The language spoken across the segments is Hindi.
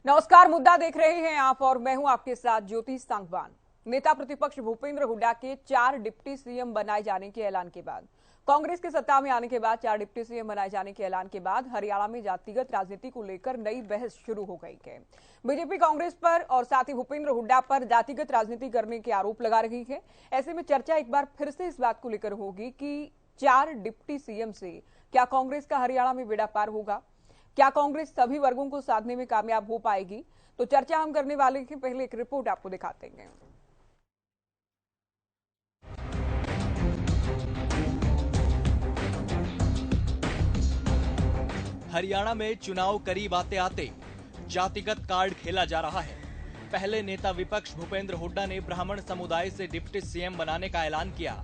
नमस्कार, मुद्दा देख रहे हैं आप और मैं हूं आपके साथ ज्योति सांगवान। नेता प्रतिपक्ष भूपेंद्र हुड्डा के 4 डिप्टी सीएम बनाए जाने के ऐलान के बाद, कांग्रेस के सत्ता में आने के बाद 4 डिप्टी सीएम बनाए जाने के ऐलान के बाद हरियाणा में जातिगत राजनीति को लेकर नई बहस शुरू हो गई है। बीजेपी कांग्रेस पर और साथ ही भूपेंद्र हुड्डा पर जातिगत राजनीति करने के आरोप लगा रही है। ऐसे में चर्चा एक बार फिर से इस बात को लेकर होगी कि 4 डिप्टी सीएम से क्या कांग्रेस का हरियाणा में बेड़ा पार होगा? क्या कांग्रेस सभी वर्गों को साधने में कामयाब हो पाएगी? तो चर्चा हम करने वाले हैं। पहले एक रिपोर्ट आपको दिखाते हैं। हरियाणा में चुनाव करीब आते आते जातिगत कार्ड खेला जा रहा है। पहले नेता विपक्ष भूपेंद्र हुड्डा ने ब्राह्मण समुदाय से डिप्टी सीएम बनाने का ऐलान किया,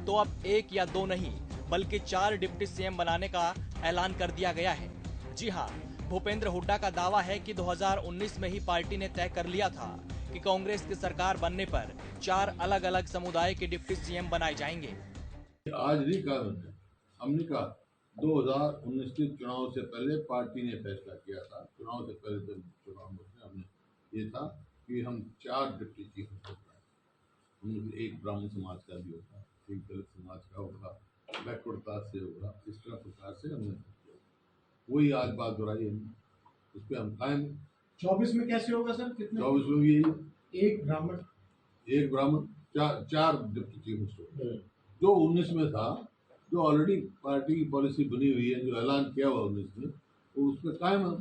तो अब 1 या 2 नहीं बल्कि 4 डिप्टी सीएम बनाने का ऐलान कर दिया गया है। जी हां, भूपेंद्र हुड्डा का दावा है कि 2019 में ही पार्टी ने तय कर लिया था कि कांग्रेस की सरकार बनने पर 4 अलग अलग समुदाय के डिप्टी सीएम बनाए जाएंगे। आज नहीं कहा हमने कहा 2019 के चुनाव से पहले पार्टी ने फैसला किया था। चुनाव से पहले जब चुनाव में हमने ये था कि हम 4 डिप्टी चीफ होगा, उनमें एक ब्राह्मण समाज का भी होगा, एक दलित समाज का होगा, बैकवर्ड कास्ट से होगा। इस तरह प्रकार से हमने वही आज बात दोहराई है, उस पर हम कायम। 24 में कैसे होगा सर? कितने? 24 में भी एक ब्राह्मण 4 डिप्टी चीफ होगा। जो 19 में था, जो ऑलरेडी पार्टी की पॉलिसी बनी हुई है, जो ऐलान किया हुआ 19 में, वो उस पर कायम है।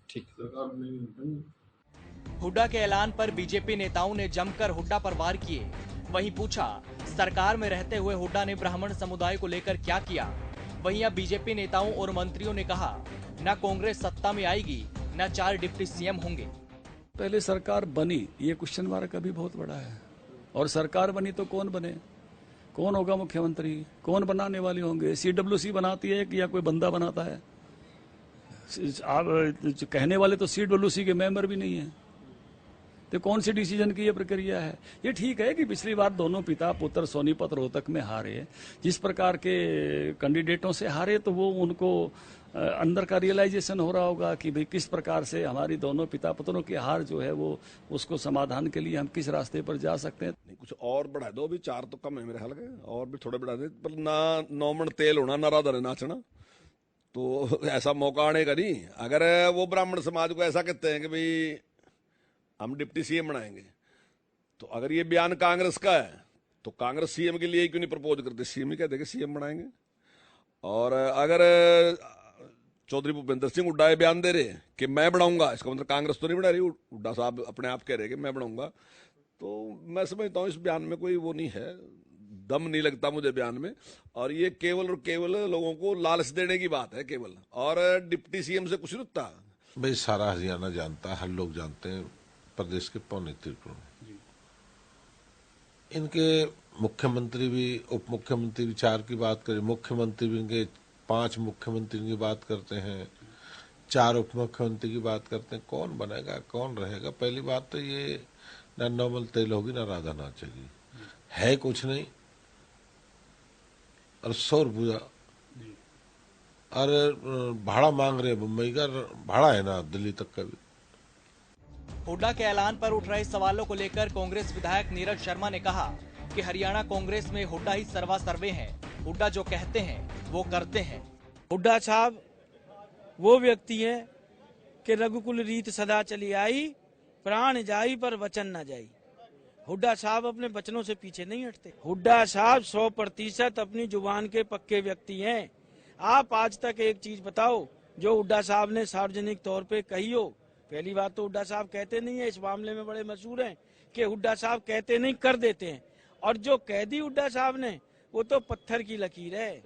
ठीक, सरकार नहीं। हुड्डा के ऐलान पर बीजेपी नेताओं ने जमकर हुड्डा पर वार किए। वहीं पूछा, सरकार में रहते हुए हुड्डा ने ब्राह्मण समुदाय को लेकर क्या किया? वहीं अब बीजेपी नेताओं और मंत्रियों ने कहा, न कांग्रेस सत्ता में आएगी, न 4 डिप्टी सीएम होंगे। पहले सरकार बनी, ये क्वेश्चन मार्क अभी बहुत बड़ा है। और सरकार बनी तो कौन बने, कौन होगा मुख्यमंत्री, कौन बनाने वाले होंगे? CWC बनाती है कि या कोई बंदा बनाता है? आप कहने वाले तो CWC के मेंबर भी नहीं है, तो कौन सी डिसीजन की ये प्रक्रिया है? ये ठीक है कि पिछली बार दोनों पिता पुत्र सोनीपत रोहतक में हारे, जिस प्रकार के कैंडिडेटों से हारे, तो वो उनको अंदर का रियलाइजेशन हो रहा होगा कि भाई किस प्रकार से हमारी दोनों पिता पुत्रों की हार जो है वो उसको समाधान के लिए हम किस रास्ते पर जा सकते हैं। नहीं, कुछ और बढ़ा दो, अभी 4 तो कम है मेरे ख्याल के, और भी थोड़े बढ़ा दे, पर ना 9 मन तेल होना ना राधा नाचना, तो ऐसा मौका आने का नहीं। अगर वो ब्राह्मण समाज को ऐसा कहते हैं कि भाई हम डिप्टी सीएम बनाएंगे, तो अगर ये बयान कांग्रेस का है तो कांग्रेस सीएम के लिए क्यों नहीं प्रपोज करते? सीएम ही कहते कि सीएम बनाएंगे। और अगर चौधरी भूपेंद्र सिंह हुड्डा ये बयान दे रहे कि मैं बनाऊंगा, इसका मतलब कांग्रेस तो नहीं बना रही, हुड्डा साहब अपने आप कह रहे कि मैं बनाऊंगा, तो मैं समझता हूँ इस बयान में कोई वो नहीं है, दम नहीं लगता मुझे बयान में। और ये केवल और केवल लोगों को लालच देने की बात है केवल, और डिप्टी सीएम से कुछ नहीं होता। भाई सारा हरियाणा जानता है, हर लोग जानते हैं, प्रदेश के 3.25 करोड़ इनके मुख्यमंत्री भी, उप मुख्यमंत्री भी 4 की बात करें, मुख्यमंत्री भी इनके 5 मुख्यमंत्री की बात करते हैं, 4 उप मुख्यमंत्री की बात करते हैं। कौन बनेगा, कौन रहेगा? पहली बात तो ये ना नॉर्मल तेल होगी ना राधा नाचेगी, है कुछ नहीं, और शोर पूजा, और भाड़ा मांग रहे, मुंबई का भाड़ा है ना दिल्ली तक का भी। हुड्डा के ऐलान पर उठ रहे सवालों को लेकर कांग्रेस विधायक नीरज शर्मा ने कहा कि हरियाणा कांग्रेस में हुड्डा ही सर्वा सर्वे हैं। हुड्डा जो कहते हैं वो करते हैं। हुड्डा साहब वो व्यक्ति है कि रघुकुल रीत सदा चली आई, प्राण जाई पर वचन न जाई। हुड्डा साहब अपने वचनों से पीछे नहीं हटते। हुड्डा साहब 100% अपनी जुबान के पक्के व्यक्ति हैं। आप आज तक एक चीज बताओ जो हुड्डा साहब ने सार्वजनिक तौर पे कही हो। पहली बात तो हुड्डा साहब कहते नहीं है, इस मामले में बड़े मशहूर हैं कि हुड्डा साहब कहते नहीं कर देते हैं, और जो कह दी हुड्डा साहब ने वो तो पत्थर की लकीर है।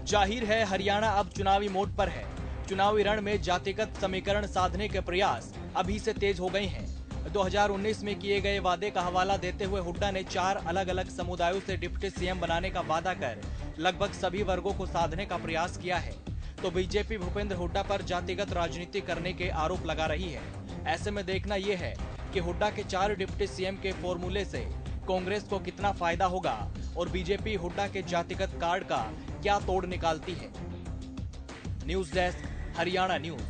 जाहिर है हरियाणा अब चुनावी मोड पर है। चुनावी रण में जातिगत समीकरण साधने के प्रयास अभी से तेज हो गए हैं। 2019 में किए गए वादे का हवाला देते हुए हुड्डा ने 4 अलग अलग समुदायों से डिप्टी सीएम बनाने का वादा कर लगभग सभी वर्गों को साधने का प्रयास किया है। तो बीजेपी भूपेंद्र हुड्डा पर जातिगत राजनीति करने के आरोप लगा रही है। ऐसे में देखना यह है कि हुड्डा के 4 डिप्टी सीएम के फॉर्मूले से कांग्रेस को कितना फायदा होगा और बीजेपी हुड्डा के जातिगत कार्ड का क्या तोड़ निकालती है। News desk, Haryana news.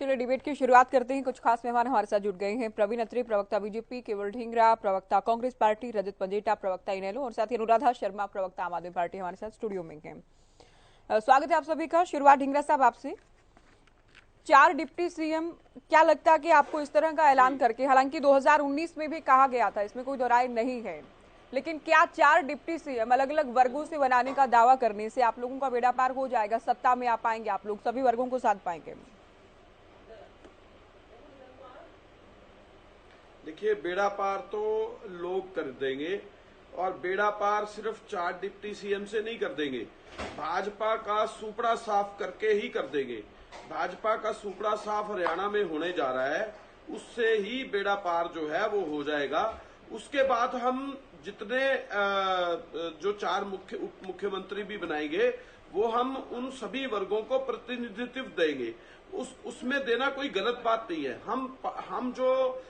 चलिए डिबेट की शुरुआत करते हैं। कुछ खास मेहमान हमारे साथ जुड़ गए हैं। प्रवीण अत्रे, प्रवक्ता बीजेपी, केवल ढींगरा, प्रवक्ता कांग्रेस पार्टी, रजत पंजेटा, प्रवक्ता इनेलो, और साथ ही अनुराधा शर्मा, प्रवक्ता आम आदमी पार्टी हमारे साथ स्टूडियो में हैं। स्वागत है आप सभी का। शुरुआत ढींगरा साहब आपसे। 4 डिप्टी सीएम, क्या लगता है कि आपको इस तरह का ऐलान करके, हालांकि 2019 में भी कहा गया था, इसमें कोई दोहराई नहीं है, लेकिन क्या 4 डिप्टी सीएम अलग अलग वर्गों से बनाने का दावा करने से आप लोगों का बेड़ा पार हो जाएगा, सत्ता में आ पाएंगे आप लोग, सभी वर्गों को साथ पाएंगे? देखिए, बेड़ा पार तो लोग कर देंगे, और बेड़ा पार सिर्फ 4 डिप्टी सीएम से नहीं कर देंगे, भाजपा का सुपड़ा साफ करके ही कर देंगे। भाजपा का सुपड़ा साफ हरियाणा में होने जा रहा है, उससे ही बेड़ा पार जो है वो हो जाएगा। उसके बाद हम जितने जो 4 उप मुख्यमंत्री भी बनाएंगे, वो हम उन सभी वर्गों को प्रतिनिधित्व देंगे। उसमें देना कोई गलत बात नहीं है। हम जो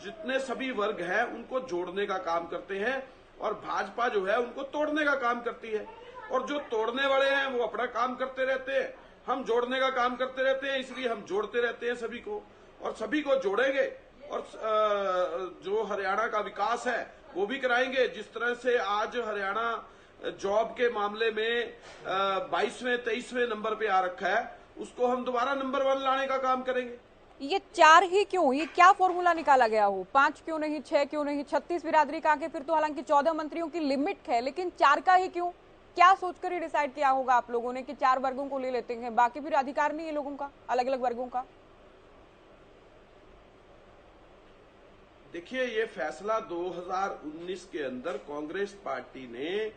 जितने सभी वर्ग हैं उनको जोड़ने का काम करते हैं, और भाजपा जो है उनको तोड़ने का काम करती है। और जो तोड़ने वाले हैं वो अपना काम करते रहते हैं, हम जोड़ने का काम करते रहते हैं, इसलिए हम जोड़ते रहते हैं सभी को, और सभी को जोड़ेंगे, और जो हरियाणा का विकास है वो भी कराएंगे। जिस तरह से आज हरियाणा जॉब के मामले में 22वें 23वें नंबर पे आ रखा है, उसको हम दोबारा नंबर 1 लाने का काम करेंगे। ये 4 ही क्यों? ये क्या फॉर्मूला निकाला गया हो? 5 क्यों नहीं, 6 क्यों नहीं? 36 बिरादरी का आगे फिर तो हालांकि 14 मंत्रियों की लिमिट है, लेकिन 4 का ही क्यों? क्या सोचकर ही डिसाइड किया होगा आप लोगों ने कि 4 वर्गों को ले लेते हैं, बाकी फिर अधिकार नहीं है लोगों का, अलग अलग वर्गों का? देखिए, ये फैसला 2019 के अंदर कांग्रेस पार्टी ने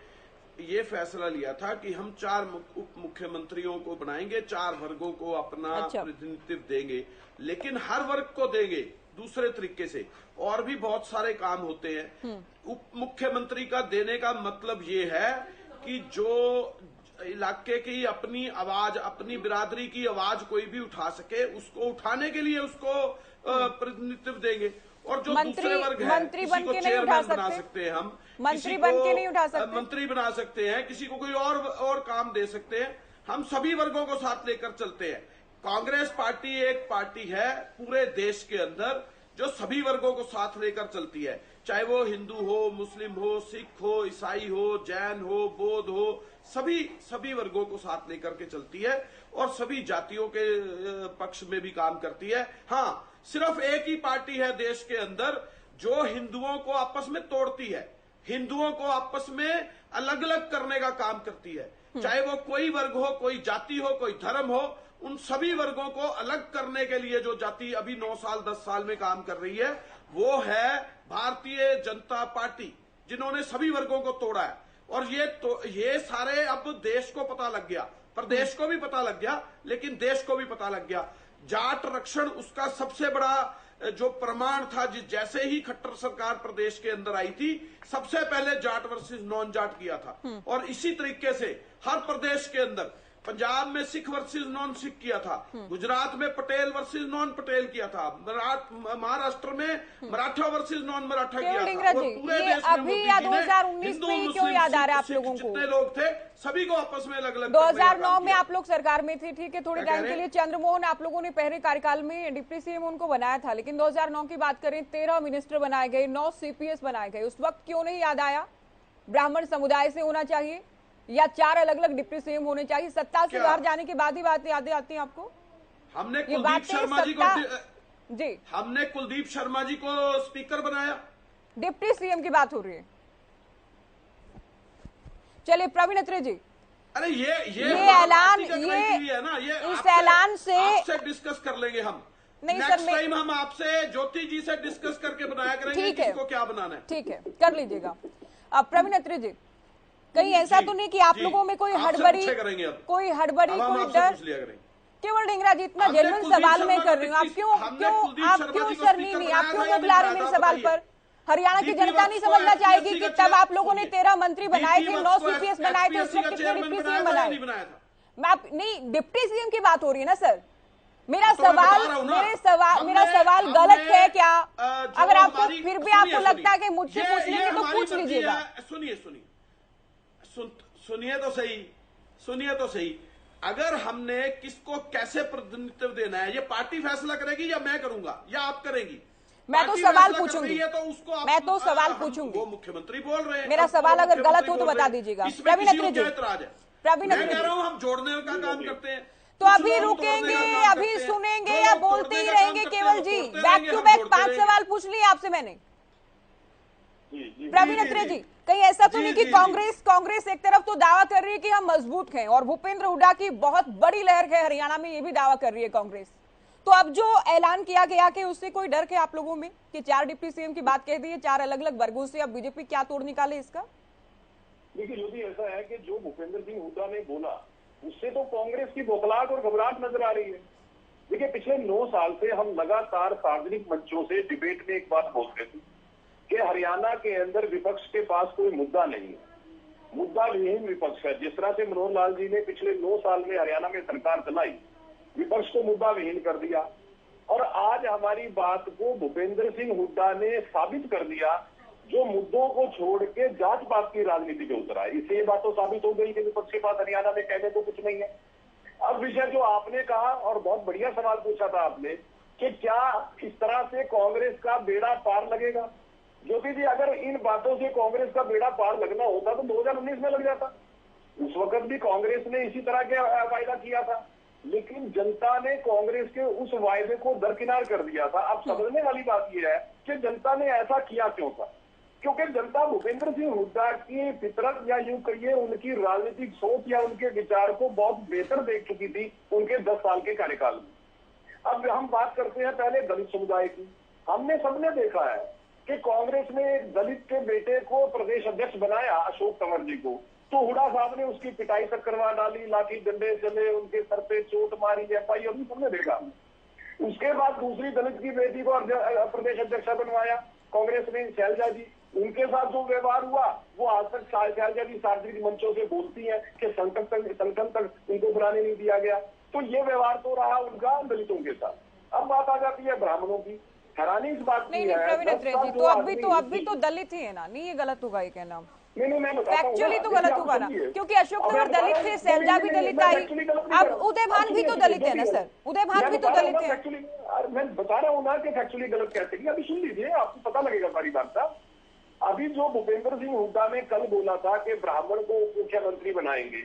ये फैसला लिया था कि हम 4 उप मुख्यमंत्रियों को बनाएंगे, 4 वर्गों को अपना प्रतिनिधित्व देंगे, लेकिन हर वर्ग को देंगे दूसरे तरीके से। और भी बहुत सारे काम होते हैं। उप मुख्यमंत्री का देने का मतलब ये है कि जो इलाके की अपनी आवाज, अपनी बिरादरी की आवाज कोई भी उठा सके, उसको उठाने के लिए उसको प्रतिनिधित्व देंगे। और जो दूसरे वर्ग है, मंत्री बन के नहीं उठा बना सकते हैं, हम मंत्री बन के नहीं उठा सकते, मंत्री बना सकते हैं, किसी को कोई और काम दे सकते हैं। हम सभी वर्गों को साथ लेकर चलते हैं। कांग्रेस पार्टी एक पार्टी है पूरे देश के अंदर जो सभी वर्गों को साथ लेकर चलती है, चाहे वो हिंदू हो, मुस्लिम हो, सिख हो, ईसाई हो, जैन हो, बौद्ध हो, सभी वर्गों को साथ लेकर के चलती है, और सभी जातियों के पक्ष में भी काम करती है। हाँ, सिर्फ एक ही पार्टी है देश के अंदर जो हिंदुओं को आपस में तोड़ती है, हिंदुओं को आपस में अलग अलग करने का काम करती है। चाहे वो कोई वर्ग हो, कोई जाति हो, कोई धर्म हो, उन सभी वर्गों को अलग करने के लिए जो जाति अभी 9 साल 10 साल में काम कर रही है, वो है भारतीय जनता पार्टी, जिन्होंने सभी वर्गों को तोड़ा है। और ये सारे अब देश को पता लग गया, प्रदेश को भी पता लग गया, लेकिन देश को भी पता लग गया। जाट आरक्षण उसका सबसे बड़ा जो प्रमाण था। जैसे ही खट्टर सरकार प्रदेश के अंदर आई थी, सबसे पहले जाट वर्सेस नॉन जाट किया था, और इसी तरीके से हर प्रदेश के अंदर, पंजाब में सिख वर्सेस नॉन सिख किया था, गुजरात में पटेल वर्सेस नॉन पटेल किया था, महाराष्ट्र में मराठा वर्सेस नॉन मराठा किया था, और पूरे देश में अभी या 2019 में ही क्यों याद आ रहा है आप लोगों को? जितने लोग थे सभी को आपस में अलग अलग। 2009 में आप लोग सरकार में थे, ठीक है, थोड़े टाइम के लिए चंद्रमोहन आप लोगों ने पहले कार्यकाल में डिप्टी सीएम उनको बनाया था, लेकिन 2009 की बात करें, 13 मिनिस्टर बनाए गए, 9 सीपीएस बनाए गए। उस वक्त क्यों नहीं याद आया ब्राह्मण समुदाय से होना चाहिए, या 4 अलग अलग डिप्टी सीएम होने चाहिए? सत्ता से बाहर जाने के बाद ही बातें यादें आती हैं आपको? हमने कुलदीप शर्मा जी को स्पीकर बनाया, डिप्टी सीएम की बात हो रही है। चलिए प्रवीण अत्रे जी, अरे ये ऐलान, ये ना, ये इस ऐलान से आपसे डिस्कस कर लेंगे हम। नहीं सर, नेक्स्ट टाइम हम आपसे ज्योति जी से डिस्कस करके बनाया करेंगे किसको क्या बनाना है। ठीक है, कर लीजिएगा। अब प्रवीण अत्रे जी, कहीं ऐसा तो नहीं कि आप लोगों में कोई हड़बड़ी, कोई डर? केवल ढींगरा जी, इतना जेन्युइन सवाल मैं कर रही हूँ, आप क्यों सर नहीं, आप क्यों मुखला रहे मेरे सवाल पर? हरियाणा की जनता नहीं समझना चाहेगी कि तब आप लोगों ने 13 मंत्री बनाए थे, 9 सीपीएस बनाए थे, उस वक्त कितने डिप्टी सीएम बनाए? नहीं, डिप्टी सीएम की बात हो रही है ना सर। मेरा सवाल गलत है क्या? अगर आपको फिर भी आपको लगता है कि मुझसे पूछ लेंगे तो पूछ लीजिएगा। सुनिए तो सही, अगर हमने किसको कैसे प्रतिनिधित्व देना है, ये पार्टी फैसला करेगी या मैं करूंगा या आप करेंगी? मैं तो पार्टी सवाल फैसला कर पूछूंगी। रही है तो उसको आप- मैं तो सवाल हम- पूछूंगी। वो मुख्यमंत्री बोल रहे हैं, मेरा हम सवाल अगर मुख्यमंत्री गलत हो तो बोल बता रहे हैं। दीजिएगा। इसमें प्रवीण किसी को अत्री जी, क्या ऐतराज है? प्रवीण मैं अत्री कह जी, रहा हूं हम जोड़ने का काम करते हैं, तो कुछ अभी लोग रुकेंगे, तोड़ने का काम अभी करते हैं। सुनेंगे जो या लोग बोलते तोड़ने ही का काम रहेंगे? करते केवल हैं, जी, वो तोड़ते बैक रहेंगे, टू हम बैक जोड़ते 5 रहेंगे। सवाल पूछ लिए आपसे मैंने। प्रवीण जी, अत्री जी, जी, जी। कहीं ऐसा तो जी, नहीं कि जी, कांग्रेस एक तरफ तो दावा कर रही है कि हम मजबूत हैं और भूपेंद्र हुड्डा की बहुत बड़ी लहर है हरियाणा में, ये भी दावा कर रही है कांग्रेस। तो अब जो ऐलान किया गया कि उससे कोई डर है आप लोगों में कि 4 डिप्टी सीएम की बात कह दी है 4 अलग अलग वर्गों से, अब बीजेपी क्या तोड़ निकाले इसका? देखिए यदि ऐसा है कि जो भूपेंद्र सिंह हुड्डा ने बोला उससे तो कांग्रेस की बौखलाहट और घबराहट नजर आ रही है। देखिए पिछले 9 साल से हम लगातार सार्वजनिक मंचों से डिबेट में एक बात बोलते थे कि हरियाणा के अंदर विपक्ष के पास कोई मुद्दा नहीं है, मुद्दा विहीन विपक्ष है। जिस तरह से मनोहर लाल जी ने पिछले 9 साल में हरियाणा में सरकार चलाई, विपक्ष को मुद्दा विहीन कर दिया, और आज हमारी बात को भूपेंद्र सिंह हुड्डा ने साबित कर दिया, जो मुद्दों को छोड़ के जात पात की राजनीति पे उतरा है। इससे ये बात तो साबित हो गई कि विपक्ष के पास हरियाणा में कहने को कुछ नहीं है। अब विषय जो आपने कहा, और बहुत बढ़िया सवाल पूछा था आपने, कि क्या इस तरह से कांग्रेस का बेड़ा पार लगेगा? ज्योति जी, अगर इन बातों से कांग्रेस का बेड़ा पार लगना होता तो 2019 में लग जाता। उस वक्त भी कांग्रेस ने इसी तरह के वायदा किया था, लेकिन जनता ने कांग्रेस के उस वायदे को दरकिनार कर दिया था। अब समझने वाली बात यह है कि जनता ने ऐसा किया क्यों था? क्योंकि जनता भूपेंद्र सिंह हुड्डा की फितरत या यूं कहिए उनकी राजनीतिक सोच या उनके विचार को बहुत बेहतर देख चुकी थी उनके 10 साल के कार्यकाल में। अब हम बात करते हैं पहले दलित समुदाय की। हमने सबने देखा है कि कांग्रेस ने एक दलित के बेटे को प्रदेश अध्यक्ष बनाया, अशोक तंवर जी को, तो हुड्डा साहब ने उसकी पिटाई तक करवा डाली, लाठी डंडे चले, उनके सर पे चोट मारी, एफआईआर भी सबने देखा। उसके बाद दूसरी दलित की बेटी को प्रदेश अध्यक्ष बनवाया कांग्रेस ने, शैलजा जी। उनके साथ जो व्यवहार हुआ वो आज तक शैलजा जी सार्वजनिक मंचों से बोलती हैं कि संगठन तक उनको बनाने नहीं दिया गया। तो ये व्यवहार तो रहा उनका दलितों के साथ। अब बात आ जाती है ब्राह्मणों की। हैरानी इस बात की है, प्रवीण अत्री जी, तो अभी तो दलित ही है ना? नहीं, ये गलत होगा ये कहना। एक्चुअली तो गलत होगा ना, क्योंकि अशोक तंवर दलित थे, शैलजा भी दलित आई, अब उदय भान भी तो दलित है ना सर, उदय भान भी तो दलित है। मैं बता रहा हूँ ना कि फैक्चुअली गलत कहते हैं। अभी सुन लीजिए, आपको पता लगेगा सारी बात का। अभी जो भूपेंद्र सिंह हुड्डा ने कल बोला था कि ब्राह्मण को मुख्यमंत्री बनाएंगे,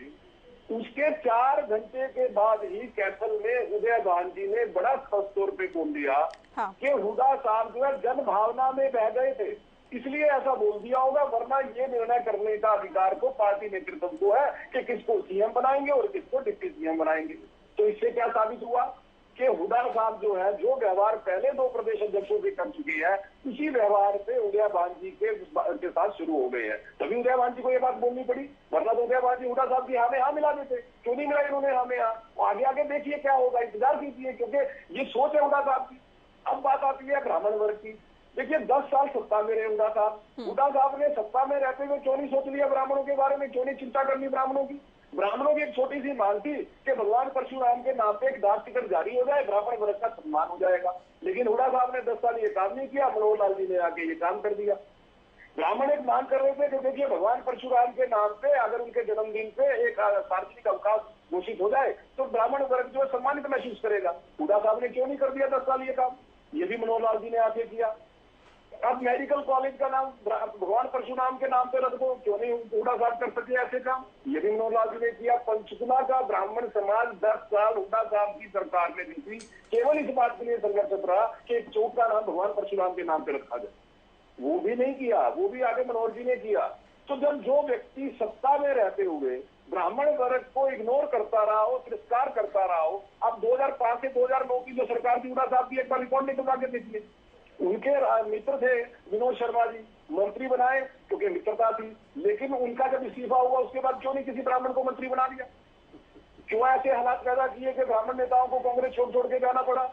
उसके 4 घंटे के बाद ही कैथल में उदय भान जी ने बड़ा स्पष्ट तौर पे बोल दिया कि हुड्डा साहब जो है जन भावना में बह गए थे, इसलिए ऐसा बोल दिया होगा, वरना ये निर्णय करने का अधिकार को पार्टी नेतृत्व को है कि किसको सीएम बनाएंगे और किसको डिप्टी सीएम बनाएंगे। तो इससे क्या साबित हुआ कि हुड्डा साहब जो है, जो व्यवहार पहले 2 प्रदेश अध्यक्षों से कर चुके हैं, उसी व्यवहार से उदय भान जी के साथ शुरू हो गए हैं। तभी उदय भान जी को ये बात बोलनी पड़ी, वरना तो उदय भान जी हुड्डा साहब की हाँ में हाँ मिला देते। क्यों नहीं मिला इन्होंने हाँ में हाँ? आगे आगे देखिए क्या होगा, इंतजार कीजिए, क्योंकि ये सोच है हुड्डा साहब की। अब बात आती है ब्राह्मण वर्ग की। देखिए 10 साल सत्ता में रहे हुड्डा साहब। हुड्डा साहब ने सत्ता में रहते हुए क्यों नहीं सोच लिया ब्राह्मणों के बारे में? क्यों नहीं चिंता करनी ब्राह्मणों की? ब्राह्मणों की एक छोटी सी मांग थी कि भगवान परशुराम के नाम पे एक डाक टिकट जारी हो जाए, ब्राह्मण वर्ग का सम्मान हो जाएगा। लेकिन हुड्डा साहब ने 10 साल ये काम नहीं किया, मनोहर लाल जी ने आके ये काम कर दिया। ब्राह्मण एक मांग कर रहे थे कि देखिए भगवान परशुराम के नाम पे अगर उनके जन्मदिन पे एक सार्वजनिक अवकाश घोषित हो जाए तो ब्राह्मण वर्ग जो है सम्मानित महसूस करेगा। हुड्डा साहब ने क्यों नहीं कर दिया 10 साल ये काम? ये भी मनोहर लाल जी ने आके किया। अब मेडिकल कॉलेज का नाम भगवान परशुराम के नाम पे रख दो, क्यों नहीं हुड्डा साहब कर सके ऐसे काम? ये भी मनोहर लाल जी ने किया। पंचकुला का ब्राह्मण समाज 10 साल हुड्डा साहब की सरकार में दी थी, केवल इस बात के लिए संघर्षरत रहा कि एक चौक का नाम भगवान परशुराम के नाम पे रखा जाए। वो भी नहीं किया, वो भी आगे मनोहर जी ने किया। तो जब जो व्यक्ति सत्ता में रहते हुए ब्राह्मण वर्ग को इग्नोर करता रहा हो, तिरस्कार करता रहा हो, अब 2005 से 2009 की जो सरकार थी, हुड्डा साहब की एक बार रिकॉर्ड निकलवा के देखिए। उनके मित्र थे विनोद शर्मा जी, मंत्री बनाए क्योंकि मित्रता थी, लेकिन उनका जब इस्तीफा हुआ उसके बाद क्यों नहीं किसी ब्राह्मण को मंत्री बना दिया? क्यों ऐसे हालात पैदा किए कि ब्राह्मण नेताओं को कांग्रेस छोड़ के जाना पड़ा?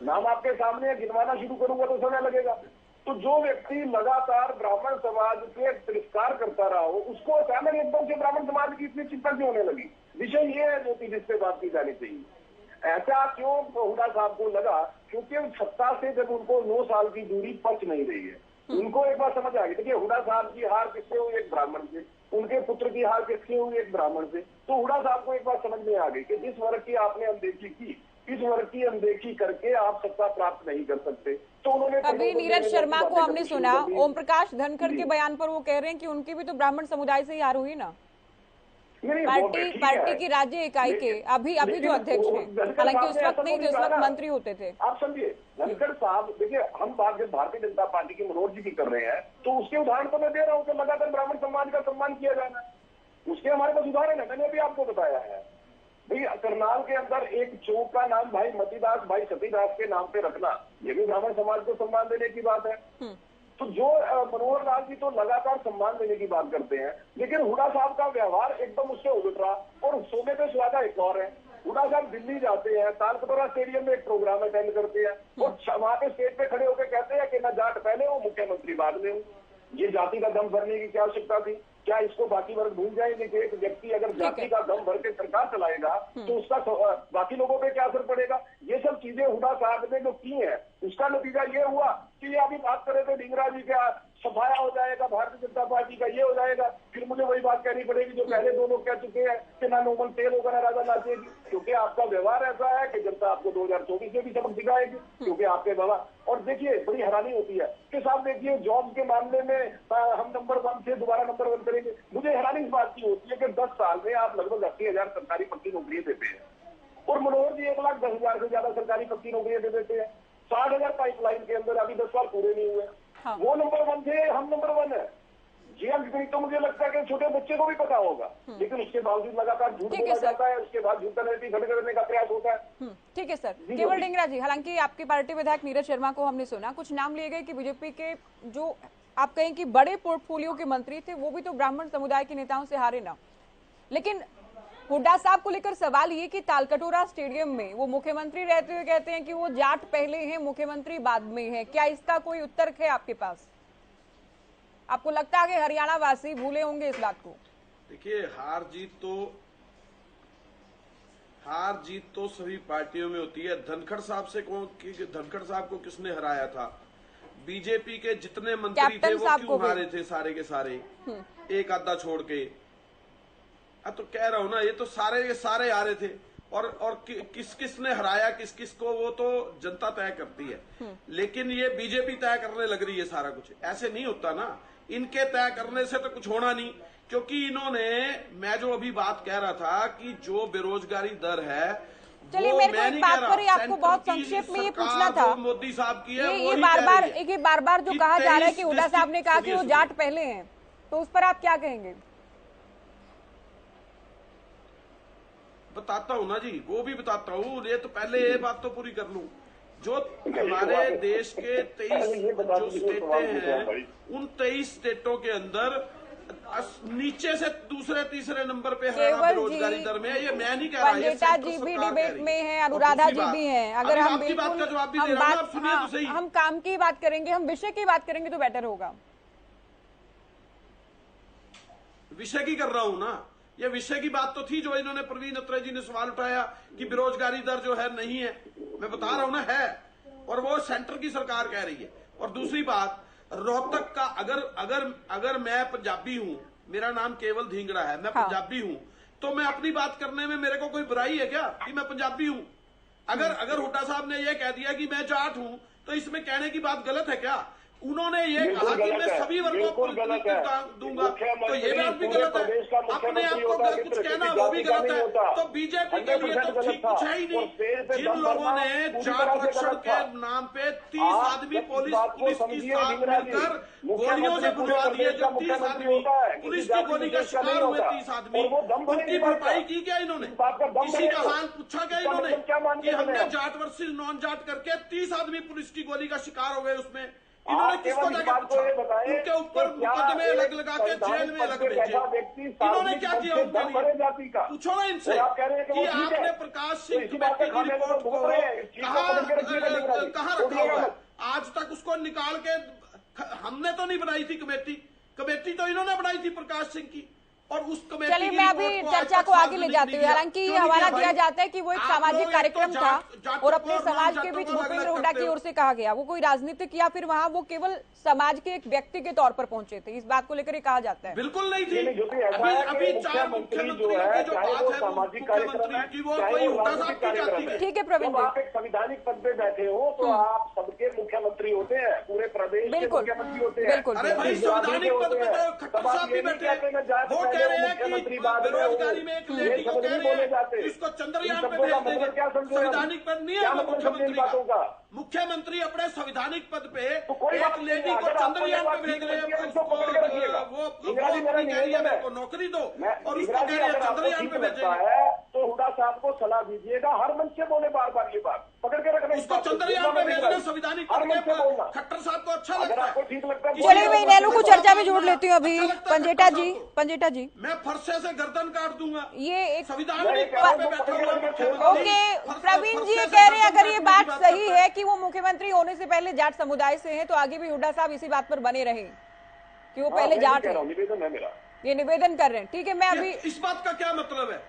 नाम आपके सामने है, गिनवाना शुरू करूंगा तो समय लगेगा। तो जो व्यक्ति लगातार ब्राह्मण समाज के तिरस्कार करता रहा हो, उसको अचानक एकदम से ब्राह्मण समाज की इतनी चिंता क्यों होने लगी? विषय ये है जो जिस पे बात की जानी चाहिए। ऐसा क्यों हुड्डा साहब को लगा? क्योंकि सत्ता से जब उनको 9 साल की दूरी पच नहीं रही है, उनको एक बात समझ आ गई। देखिए हुड्डा साहब की हार किससे हुई? एक ब्राह्मण से। उनके पुत्र की हार किससे हुई? एक ब्राह्मण से। तो हुड्डा साहब को एक बात समझ में आ गई कि जिस वर्ग की आपने अनदेखी की, इस वर्ग की अनदेखी करके आप सत्ता प्राप्त नहीं कर सकते। तो उन्होंने अभी नीरज शर्मा को हमने सुना, ओम प्रकाश धनखड़ के बयान पर वो कह रहे हैं कि उनकी भी तो ब्राह्मण समुदाय से ही हार हुई ना, पार्टी की राज्य इकाई के अभी जो अध्यक्ष हैं, हालांकि उस वक्त नहीं थे, उस वक्त मंत्री होते थे। आप समझिए धनखड़ साहब, देखिए हम बात जब भारतीय जनता पार्टी की मनोहर जी की कर रहे हैं तो उसके उदाहरण तो मैं दे रहा हूँ कि लगातार ब्राह्मण समाज का सम्मान किया जाना है। उसके हमारे पास उदाहरण है, मैंने भी आपको बताया है। भाई करनाल के अंदर एक चौक का नाम भाई मतीदास भाई सतीदास के नाम पे रखना, ये भी ब्राह्मण समाज को सम्मान देने की बात है। तो जो मनोहर लाल जी तो लगातार सम्मान देने की बात करते हैं, लेकिन हुड्डा साहब का व्यवहार एकदम उससे उलट रहा। और सोने पे सुहागा एक और है, हुड्डा साहब दिल्ली जाते हैं, तालकटोरा स्टेडियम में एक प्रोग्राम अटेंड करते हैं और वहां पे स्टेज पे खड़े होकर कहते हैं कि मैं जाट पहले हूँ, मुख्यमंत्री बाद में हूँ। ये जाति का दम भरने की क्या आवश्यकता थी? क्या इसको बाकी वर्ग भूल जाएंगे कि एक व्यक्ति अगर जाति का दम भर के सरकार चलाएगा तो उसका बाकी लोगों पे क्या असर पड़ेगा? ये सब चीजें हुड्डा साहब ने जो की है, उसका नतीजा ये हुआ कि ये अभी बात करें तो ढींगरा जी का सफाया हो जाएगा, भारतीय जनता पार्टी का ये हो जाएगा, फिर मुझे वही बात कहनी पड़ेगी जो पहले दो लोग कह चुके हैं कि ना नॉर्मल तेल होगा ना राजा नाचेगी, क्योंकि आपका व्यवहार ऐसा है कि जनता आपको 2024 में भी सबक सिखाएगी, क्योंकि आपके व्यवहार। और देखिए बड़ी हैरानी होती है कि साहब देखिए जॉब के मामले में हम नंबर 1 से दोबारा नंबर 1 करेंगे। मुझे हैरानी इस बात की होती है कि 10 साल में आप लगभग 80,000 सरकारी पक्की नौकरियां देते हैं और मनोहर जी 1,10,000 से ज्यादा सरकारी पक्की नौकरियां दे देते हैं। 60,000 पाइपलाइन के अंदर अभी 10 साल पूरे नहीं हुए। हाँ। वो नंबर 1 थे, हम नंबर 1 है। जी हम तो मुझे लगता है कि छोटे बच्चे को भी पता होगा, लेकिन उसके बावजूद लगातार झूठ बोला जाता है, उसके बाद झूठा नैरेटिव खड़े करने का प्रयास होता है। ठीक है सर। केवल ढींगरा जी, हालांकि आपकी पार्टी विधायक नीरज शर्मा को हमने सुना, कुछ नाम लिए गए कि बीजेपी के जो आप कहें कि बड़े पोर्टफोलियो के मंत्री थे वो भी तो ब्राह्मण समुदाय के नेताओं से हारे ना। लेकिन हुड्डा साहब को लेकर सवाल ये कि तालकटोरा स्टेडियम में वो मुख्यमंत्री रहते हुए कहते हैं कि वो जाट पहले हैं, मुख्यमंत्री बाद में है। क्या इसका कोई उत्तर है आपके पास? आपको लगता है कि हरियाणा वासी भूले होंगे इस बात को? देखिए हार जीत तो सभी पार्टियों में होती है। धनखड़ साहब को किसने हराया था? बीजेपी के जितने मंत्री थे वो क्यों हारे थे? सारे के सारे, एक आधा छोड़ के। तो कह रहा हूं ना, ये तो सारे के सारे हारे थे। और किसने हराया किस को वो तो जनता तय करती है, लेकिन ये बीजेपी तय करने लग रही है सारा कुछ। ऐसे नहीं होता ना, इनके तय करने से तो कुछ होना नहीं, क्योंकि इन्होंने, मैं जो अभी बात कह रहा था कि जो बेरोजगारी दर है, चलिए मेरे को एक बात पर आपको बहुत संक्षेप में ये पूछना था, मोदी साहब की है, ये बार बार जो कहा जा रहा है कि हुड्डा साहब ने कहा कि वो जाट पहले हैं, तो उस पर आप क्या कहेंगे? बताता हूँ ना जी, वो भी बताता हूँ। ये तो पहले ये बात तो पूरी कर लूं। जो हमारे देश के 23 जो स्टेटें हैं, उन 23 स्टेटों के अंदर नीचे से दूसरे तीसरे नंबर पे हरियाणा बेरोजगारी दर में है। ये मैं नहीं कह रहा, पंडिता जी भी डिबेट में है, अनुराधा जी भी हैं। अगर हम आपकी बात का जवाब भी दे रहा हूं, आप सुनिए तो सही। हम काम की बात करेंगे, हम विषय की बात करेंगे तो बेटर होगा। विषय की कर रहा हूं ना, ये विषय की बात तो थी जो इन्होंने प्रवीण अत्रे जी ने सवाल उठाया कि बेरोजगारी दर जो है नहीं है। मैं बता रहा हूं ना, है, और वो सेंटर की सरकार कह रही है। और दूसरी बात, रोहतक का अगर मैं पंजाबी हूं, मेरा नाम केवल ढींगरा है, मैं पंजाबी हूं, तो मैं अपनी बात करने में मेरे को कोई बुराई है क्या कि मैं पंजाबी हूं? अगर हुड्डा साहब ने यह कह दिया कि मैं जाट हूं, तो इसमें कहने की बात गलत है क्या? उन्होंने ये कहा कि मैं सभी वर्गों को दूंगा, तो ये बात भी गलत है। अपने आप को कुछ कहना वो भी गलत है। तो बीजेपी के लिए तो ठीक कुछ है ही नहीं। जिन लोगों ने जाट आरक्षण के नाम पे 30 आदमी पुलिस की साथ मिलकर गोलियों से बुलवा दिए, जो 30 आदमी पुलिस की गोली का शिकार हुए, 30 आदमी, उनकी भरपाई की क्या इन्होंने? किसी का हाल पूछा गया इन्होंने कि हमने जाट वर्सेस नॉन जाट करके 30 आदमी पुलिस की गोली का शिकार हो गए? उसमें इन्होंने किसको जाके पूछा? उनके ऊपर मुकदमे अलग लगा के जेल में अलग भेजे। इन्होंने क्या किया उनके लिए? पूछो ना इनसे कि आपने प्रकाश सिंह कमेटी की रिपोर्ट को कहाँ रखा हुआ है? आज तक उसको निकाल के, हमने तो नहीं बनाई थी कमेटी तो इन्होंने बनाई थी प्रकाश सिंह की। और उस कमेटी चलिए मैं अभी चर्चा को आगे ले जाती हूँ। हालांकि ये हवाला दिया जाता है कि वो एक सामाजिक कार्यक्रम था और अपने समाज के बीच भूपेंद्र हुड्डा की ओर से कहा गया, वो कोई राजनीतिक या फिर वहाँ वो केवल समाज के एक व्यक्ति के तौर पर पहुंचे थे, इस बात को लेकर ये कहा जाता है। बिल्कुल नहीं थी। अभी 4 मुख्यमंत्रियों की जो बात है मुख्यमंत्री की, वो कोई हुड्डा साहब की जाती है। ठीक है प्रवीण जी, आप एक संवैधानिक पद पे बैठे हो तो आप सबके मुख्यमंत्री होते हैं, पूरे प्रदेश के मुख्यमंत्री होते हैं। बिल्कुल। अरे भाई संवैधानिक पद पे तो खट्टर साहब भी बैठे, वो कह रहे हैं कि बेरोजगारी में एक लेडी को कह रहे हैं इसको चंद्रयान पे भेज देंगे। संवैधानिक पद नहीं है मुख्यमंत्री का। मुख्यमंत्री अपने संवैधानिक पद पे एक लेडी को चंद्रयान पे भेज रहे हैं, वो मेरे को नौकरी दो और उसको कह रहे हैं चंद्रयान पे भेजेंगे। तो हुड्डा साहब को सलाह दीजिएगा, हर मंच से बोले बार बार ये बात, पकड़ के रखना, उसको चंद्रयान पे भेजना संवैधानिक पद पे खट्टर साहब को अच्छा लगता है। चलिए मैं इनेलो को चर्चा में जोड़ लेती हूँ अभी। पंजेटा जी मैं फरसे से गर्दन काट दूंगा। ये एक संविधानिक पद पे बैठा हुआ मुख्यमंत्री। ओके प्रवीण जी ये कह रहे हैं अगर ये बात सही है कि वो मुख्यमंत्री होने से पहले जाट समुदाय से हैं तो आगे भी हुड्डा साहब इसी बात पर बने रहे कि वो पहले जाट हैं। निवेदन है मेरा, ये निवेदन कर रहे हैं। ठीक है मैं अभी इस बात का क्या मतलब है,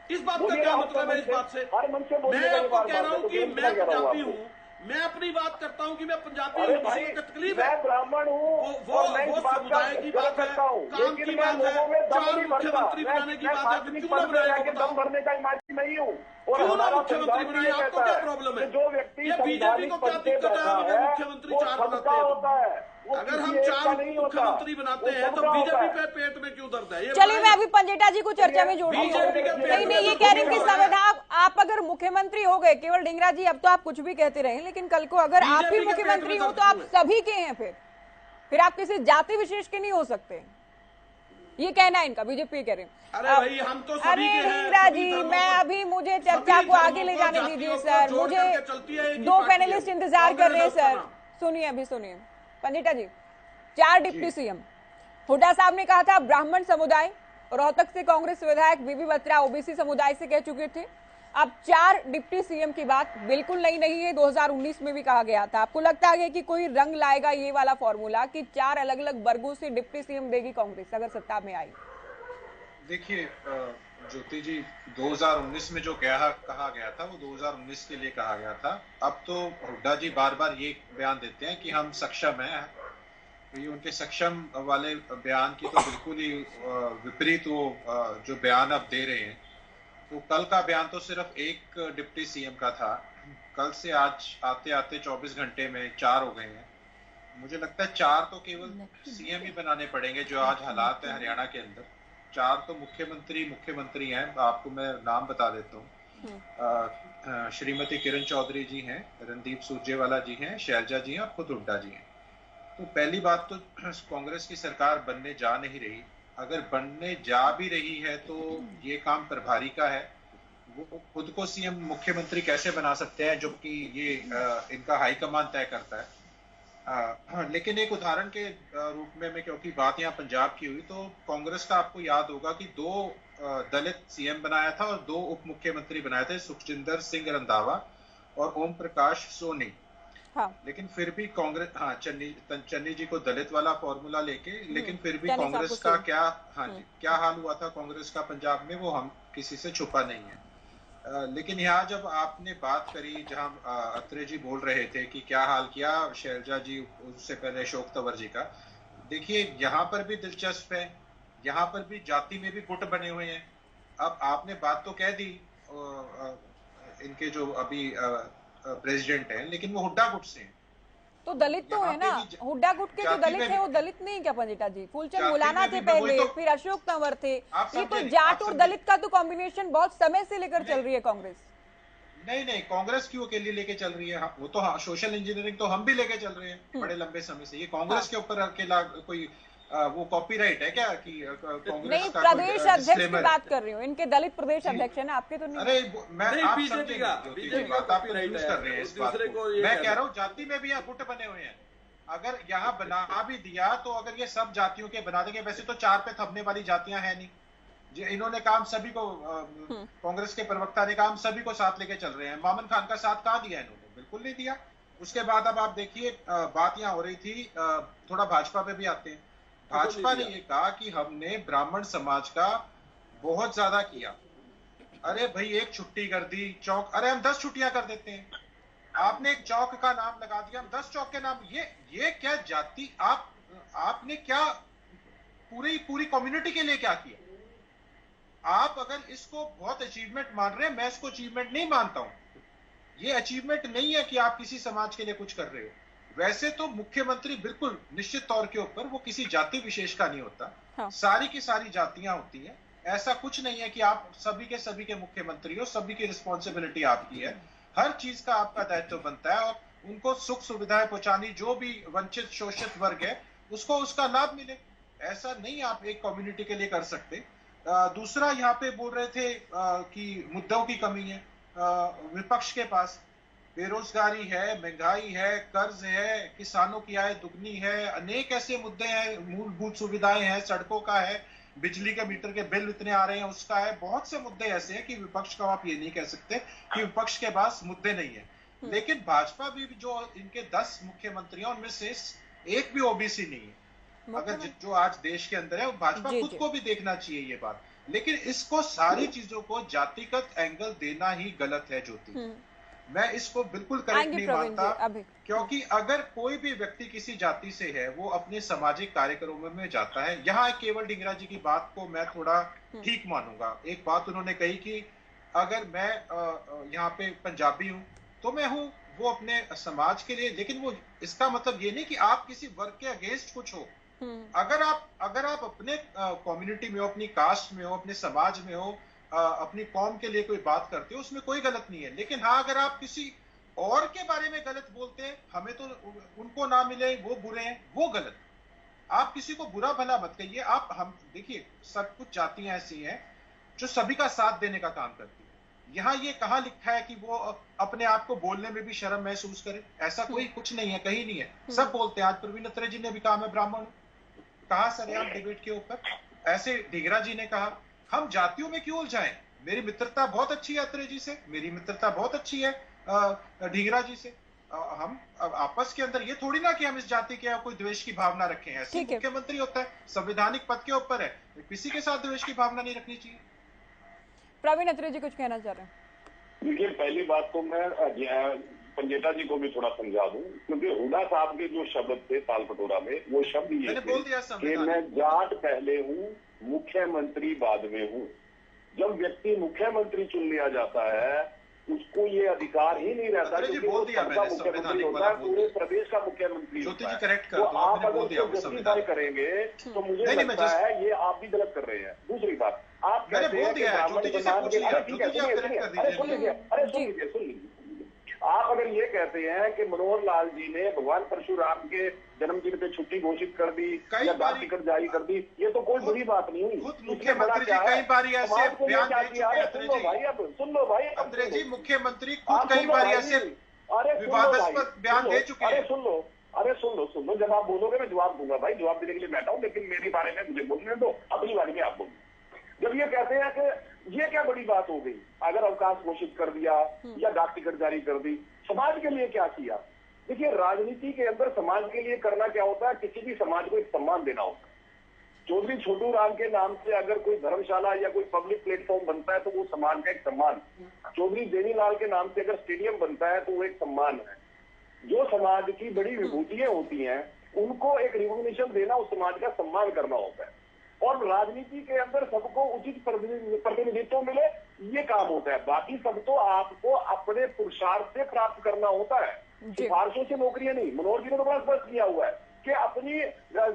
इस बात का क्या मतलब है इस बात से? मैं आपको कह रहा हूँ कि मैं पंजाबी हूँ, मैं अपनी बात करता हूँ कि मैं पंजाबी हूँ, किसी को तकलीफ है, मैं ब्राह्मण हूँ, वो समुदाय की बात है, काम की बात है, 4 मुख्यमंत्री बनाने की बात है, क्यों ना बनाया दम भरने का इमारती नहीं हूँ। क्यों ना मुख्यमंत्री बनाए? आपको क्या प्रॉब्लम है? जो व्यक्ति ये बीजेपी को क्या दिक्कत है? हमें मुख्यमंत्री 4 बनाते हैं। अगर हम 4 मुख्यमंत्री बनाते हैं तो बीजेपी पे पेट में क्यों दर्द है? चलिए मैं अभी पंजेटा जी को चर्चा में जोड़ बीजेपी के पेट नहीं ये कह रहे हैं कि संविधान आप अगर मुख्यमंत्री हो गए, केवल ढींगरा जी अब तो आप कुछ भी कहते रहे, लेकिन कल को अगर आप ही मुख्यमंत्री हो तो आप सभी के हैं, फिर आप किसी जाति विशेष के नहीं हो सकते, ये कहना है इनका। बीजेपी कह रहे हैं अरे भाई हम तो सभी के हैं। ढींगरा जी मैं अभी मुझे चर्चा को आगे ले जाने दीजिए सर, मुझे 2 पैनलिस्ट इंतजार कर रहे हैं सर। सुनिए अभी सुनिए पंजेटा जी, 4 डिप्टी सीएम हुड्डा साहब ने कहा था ब्राह्मण समुदाय, रोहतक से कांग्रेस विधायक बीबी बत्रा ओबीसी समुदाय से कह चुके थे। अब 4 डिप्टी सीएम की बात बिल्कुल नई नहीं है, 2019 में भी कहा गया था। आपको लगता है कि कोई रंग लाएगा ये वाला फॉर्मूला कि 4 अलग अलग वर्गों से डिप्टी सीएम देगी कांग्रेस अगर सत्ता में आई? देखिए ज्योति जी, 2019 में जो कहा गया था वो 2019 के लिए कहा गया था। अब तो हुड्डा जी बार बार ये बयान देते हैं कि हम सक्षम हैं, ये उनके सक्षम वाले बयान की तो बिल्कुल ही विपरीत वो जो बयान अब दे रहे हैं। तो कल का बयान तो सिर्फ एक डिप्टी सीएम का था, कल से आज आते आते 24 घंटे में 4 हो गए हैं। मुझे लगता है 4 तो केवल सीएम ही बनाने पड़ेंगे जो आज हालात है हरियाणा के अंदर। 4 तो मुख्यमंत्री हैं, आपको मैं नाम बता देता हूँ। श्रीमती किरण चौधरी जी हैं, रणदीप सुरजेवाला जी हैं, शैलजा जी हैं और खुद हुड्डा जी हैं। तो पहली बात तो कांग्रेस की सरकार बनने जा नहीं रही, अगर बनने जा भी रही है तो ये काम प्रभारी का है। वो खुद को सीएम मुख्यमंत्री कैसे बना सकते हैं जबकि ये इनका हाईकमान तय करता है। लेकिन एक उदाहरण के रूप में क्योंकि बात यहाँ पंजाब की हुई, तो कांग्रेस का आपको याद होगा कि 2 दलित सीएम बनाया था और 2 उप मुख्यमंत्री बनाए थे, सुखजिंदर सिंह रंधावा और ओम प्रकाश सोनी। हाँ। लेकिन फिर भी कांग्रेस चन्नी जी को दलित वाला फॉर्मूला लेके, लेकिन फिर भी कांग्रेस का क्या हाल हुआ था कांग्रेस का पंजाब में, वो हम किसी से छुपा नहीं है। लेकिन यहाँ जब आपने बात करी, जहाँ अत्रे जी बोल रहे थे कि क्या हाल किया शैलजा जी, उससे पहले अशोक तंवर जी का, देखिए यहाँ पर भी दिलचस्प है, यहाँ पर भी जाति में भी गुट बने हुए हैं। अब आपने बात तो कह दी इनके जो अभी प्रेसिडेंट है, लेकिन वो हुड्डा गुट से हैं। तो दलित तो है ना, हुड्डा गुट के जो दलित है वो दलित नहीं क्या पंजेटा जी? फूलचंद मुलाना थे पहले, फिर अशोक तंवर थे। ये तो जाट और दलित का तो कॉम्बिनेशन बहुत समय से लेकर चल रही है कांग्रेस। नहीं, कांग्रेस क्यों अकेली लेके चल रही है? वो तो सोशल इंजीनियरिंग तो हम भी लेके चल रहे हैं बड़े लंबे समय से। ये कांग्रेस के ऊपर अकेला कोई वो कॉपीराइट है क्या कि कांग्रेस नहीं, का प्रदेश अध्यक्ष की बात कर रही हूँ, इनके दलित प्रदेश अध्यक्ष है ना, आपके तो नहीं। अरे आप बीजेपी का बात कर रहे हैं इस बात को। मैं कह रहा हूँ जाति में भी यहाँ गुट बने हुए हैं। अगर यहाँ बना भी दिया तो अगर ये सब जातियों के बना देंगे, वैसे तो 4 पे थमने वाली जातियां है नहीं। इन्होंने काम सभी को, कांग्रेस के प्रवक्ता ने काम सभी को साथ लेके चल रहे हैं। मामन खान का साथ कहाँ दिया इन्होंने? बिल्कुल नहीं दिया। उसके बाद अब आप देखिए बात यहाँ हो रही थी, थोड़ा भाजपा पे भी आते हैं। भाजपा ने ये कहा कि हमने ब्राह्मण समाज का बहुत ज्यादा किया। अरे भाई, एक छुट्टी कर दी चौक, अरे हम 10 छुट्टियां कर देते हैं। आपने एक चौक का नाम लगा दिया, हम 10 चौक के नाम। ये क्या जाति, आपने क्या पूरी कम्युनिटी के लिए क्या किया? आप अगर इसको बहुत अचीवमेंट मान रहे हैं, मैं इसको अचीवमेंट नहीं मानता हूं। ये अचीवमेंट नहीं है कि आप किसी समाज के लिए कुछ कर रहे हो। वैसे तो मुख्यमंत्री बिल्कुल निश्चित तौर के ऊपर वो किसी जाति विशेष का नहीं होता। हाँ। सारी की सारी जातियां होती हैं। ऐसा कुछ नहीं है कि आप सभी के मुख्यमंत्री हो, सभी की रिस्पॉन्सिबिलिटी आपकी है। हर चीज का आपका दायित्व बनता है और उनको सुख सुविधाएं पहुंचानी, जो भी वंचित शोषित वर्ग है उसको उसका लाभ मिले। ऐसा नहीं आप एक कम्युनिटी के लिए कर सकते। दूसरा, यहाँ पे बोल रहे थे कि मुद्दों की कमी है विपक्ष के पास। बेरोजगारी है, महंगाई है, कर्ज है, किसानों की आय दुगनी है, अनेक ऐसे मुद्दे हैं, मूलभूत सुविधाएं हैं, सड़कों का है, बिजली के मीटर के बिल इतने आ रहे हैं उसका है। बहुत से मुद्दे ऐसे हैं कि विपक्ष को आप ये नहीं कह सकते कि विपक्ष के पास मुद्दे नहीं है। लेकिन भाजपा भी जो इनके 10 मुख्यमंत्री हैं उनमें से एक भी ओबीसी नहीं है। अगर जो आज देश के अंदर है, भाजपा खुद को भी देखना चाहिए ये बात। लेकिन इसको सारी चीजों को जातिगत एंगल देना ही गलत है ज्योति। मैं इसको बिल्कुल करेक्ट नहीं मानता, क्योंकि अगर कोई भी व्यक्ति किसी जाति से है, वो अपने सामाजिक कार्यक्रमों में जाता है। यहाँ केवल ढींगरा जी की बात को मैं थोड़ा ठीक मानूंगा। एक बात उन्होंने कही कि अगर मैं यहाँ पे पंजाबी हूँ तो मैं हूँ वो अपने समाज के लिए, लेकिन वो इसका मतलब ये नहीं कि आप किसी वर्ग के अगेंस्ट कुछ हो। अगर आप अपने कम्युनिटी में हो, अपनी कास्ट में हो, अपने समाज में हो, अपनी कौम के लिए कोई बात करते हो, उसमें कोई गलत नहीं है। लेकिन हाँ, अगर आप किसी और के बारे में गलत बोलते हैं, हमें तो उनको ना मिले, वो बुरे हैं, वो गलत। आप किसी को बुरा भला मत कहिए। हम देखिए, सब कुछ जातियां ऐसी हैं जो सभी का साथ देने का काम करती है। यहाँ ये कहाँ लिखा है कि वो अपने आप को बोलने में भी शर्म महसूस करे? ऐसा कोई कुछ नहीं है, कहीं नहीं है। सब बोलते हैं। आज प्रवीण अत्रे जी ने भी कहा मैं ब्राह्मण हूं, कहा सरेआम डिबेट के ऊपर। ऐसे ढींगरा जी ने कहा। हम जातियों में क्यों उलझाएं? मेरी मित्रता बहुत अच्छी है अत्रे जी से, मेरी मित्रता बहुत अच्छी है ढींगरा जी से। हम आपस के अंदर ये थोड़ी ना कि हम इस जाति के कोई द्वेष की भावना रखें। ऐसे मुख्यमंत्री होता है, संवैधानिक पद के ऊपर है, किसी के साथ द्वेष की भावना नहीं रखनी चाहिए। प्रवीण अत्रे जी कुछ कहना चाह रहे हैं? देखिए, पहली बात तो मैं पंजेटा जी को भी थोड़ा समझा दूं, क्योंकि हुड्डा साहब के जो शब्द थे ताल कटोरा में, वो शब्द ये थे कि मैं जाट पहले हूँ, मुख्यमंत्री बाद में हूँ। जब व्यक्ति मुख्यमंत्री चुन लिया जाता है, उसको ये अधिकार ही नहीं रहता कि वो सबका मुख्यमंत्री होता है, पूरे प्रदेश का मुख्यमंत्री होता है। तो आप अगर उसको जस्टिफाई करेंगे तो मुझे लगता है ये आप भी गलत कर रहे हैं। दूसरी बात, आप कहते हैं कि ब्राह्मण समाज के, ठीक है, सुन लीजिए। आप अगर ये कहते हैं कि मनोहर लाल जी ने भगवान परशुराम के जन्मदिन पे छुट्टी घोषित कर दी या डाक टिकट जारी कर दी, ये तो कोई बड़ी बात नहीं हुई। मुख्यमंत्री जी कई बार ऐसे बयान दे चुके हैं। सुन लो भाई, अत्रे जी, मुख्यमंत्री खुद कई बार ऐसे विवादास्पद बयान दे चुके हैं। अरे सुन लो, जब आप बोलोगे मैं जवाब दूंगा भाई, जवाब देने के लिए बैठा हूँ, लेकिन मेरे बारे में मुझे बोलने दो, अपनी बारे में आप बोलो। जब ये कहते हैं कि ये क्या बड़ी बात हो गई अगर अवकाश घोषित कर दिया या डाक टिकट जारी कर दी, समाज के लिए क्या किया? देखिए, राजनीति के अंदर समाज के लिए करना क्या होता है, किसी भी समाज को एक सम्मान देना होता है। चौधरी छोटू राम के नाम से अगर कोई धर्मशाला या कोई पब्लिक प्लेटफॉर्म बनता है तो वो समाज का एक सम्मान। चौधरी देवीलाल के नाम से अगर स्टेडियम बनता है तो वो एक सम्मान है। जो समाज की बड़ी विभूतियां होती हैं उनको एक रिकॉग्निशन देना, उस समाज का सम्मान करना होता है। और राजनीति के अंदर सबको उचित प्रतिनिधित्व मिले, ये काम होता है। बाकी सब तो आपको अपने पुरुषार्थ से प्राप्त करना होता है, सिफारिशों से नौकरियां नहीं। मनोहर जी ने तो बड़ा स्पष्ट किया हुआ है कि अपनी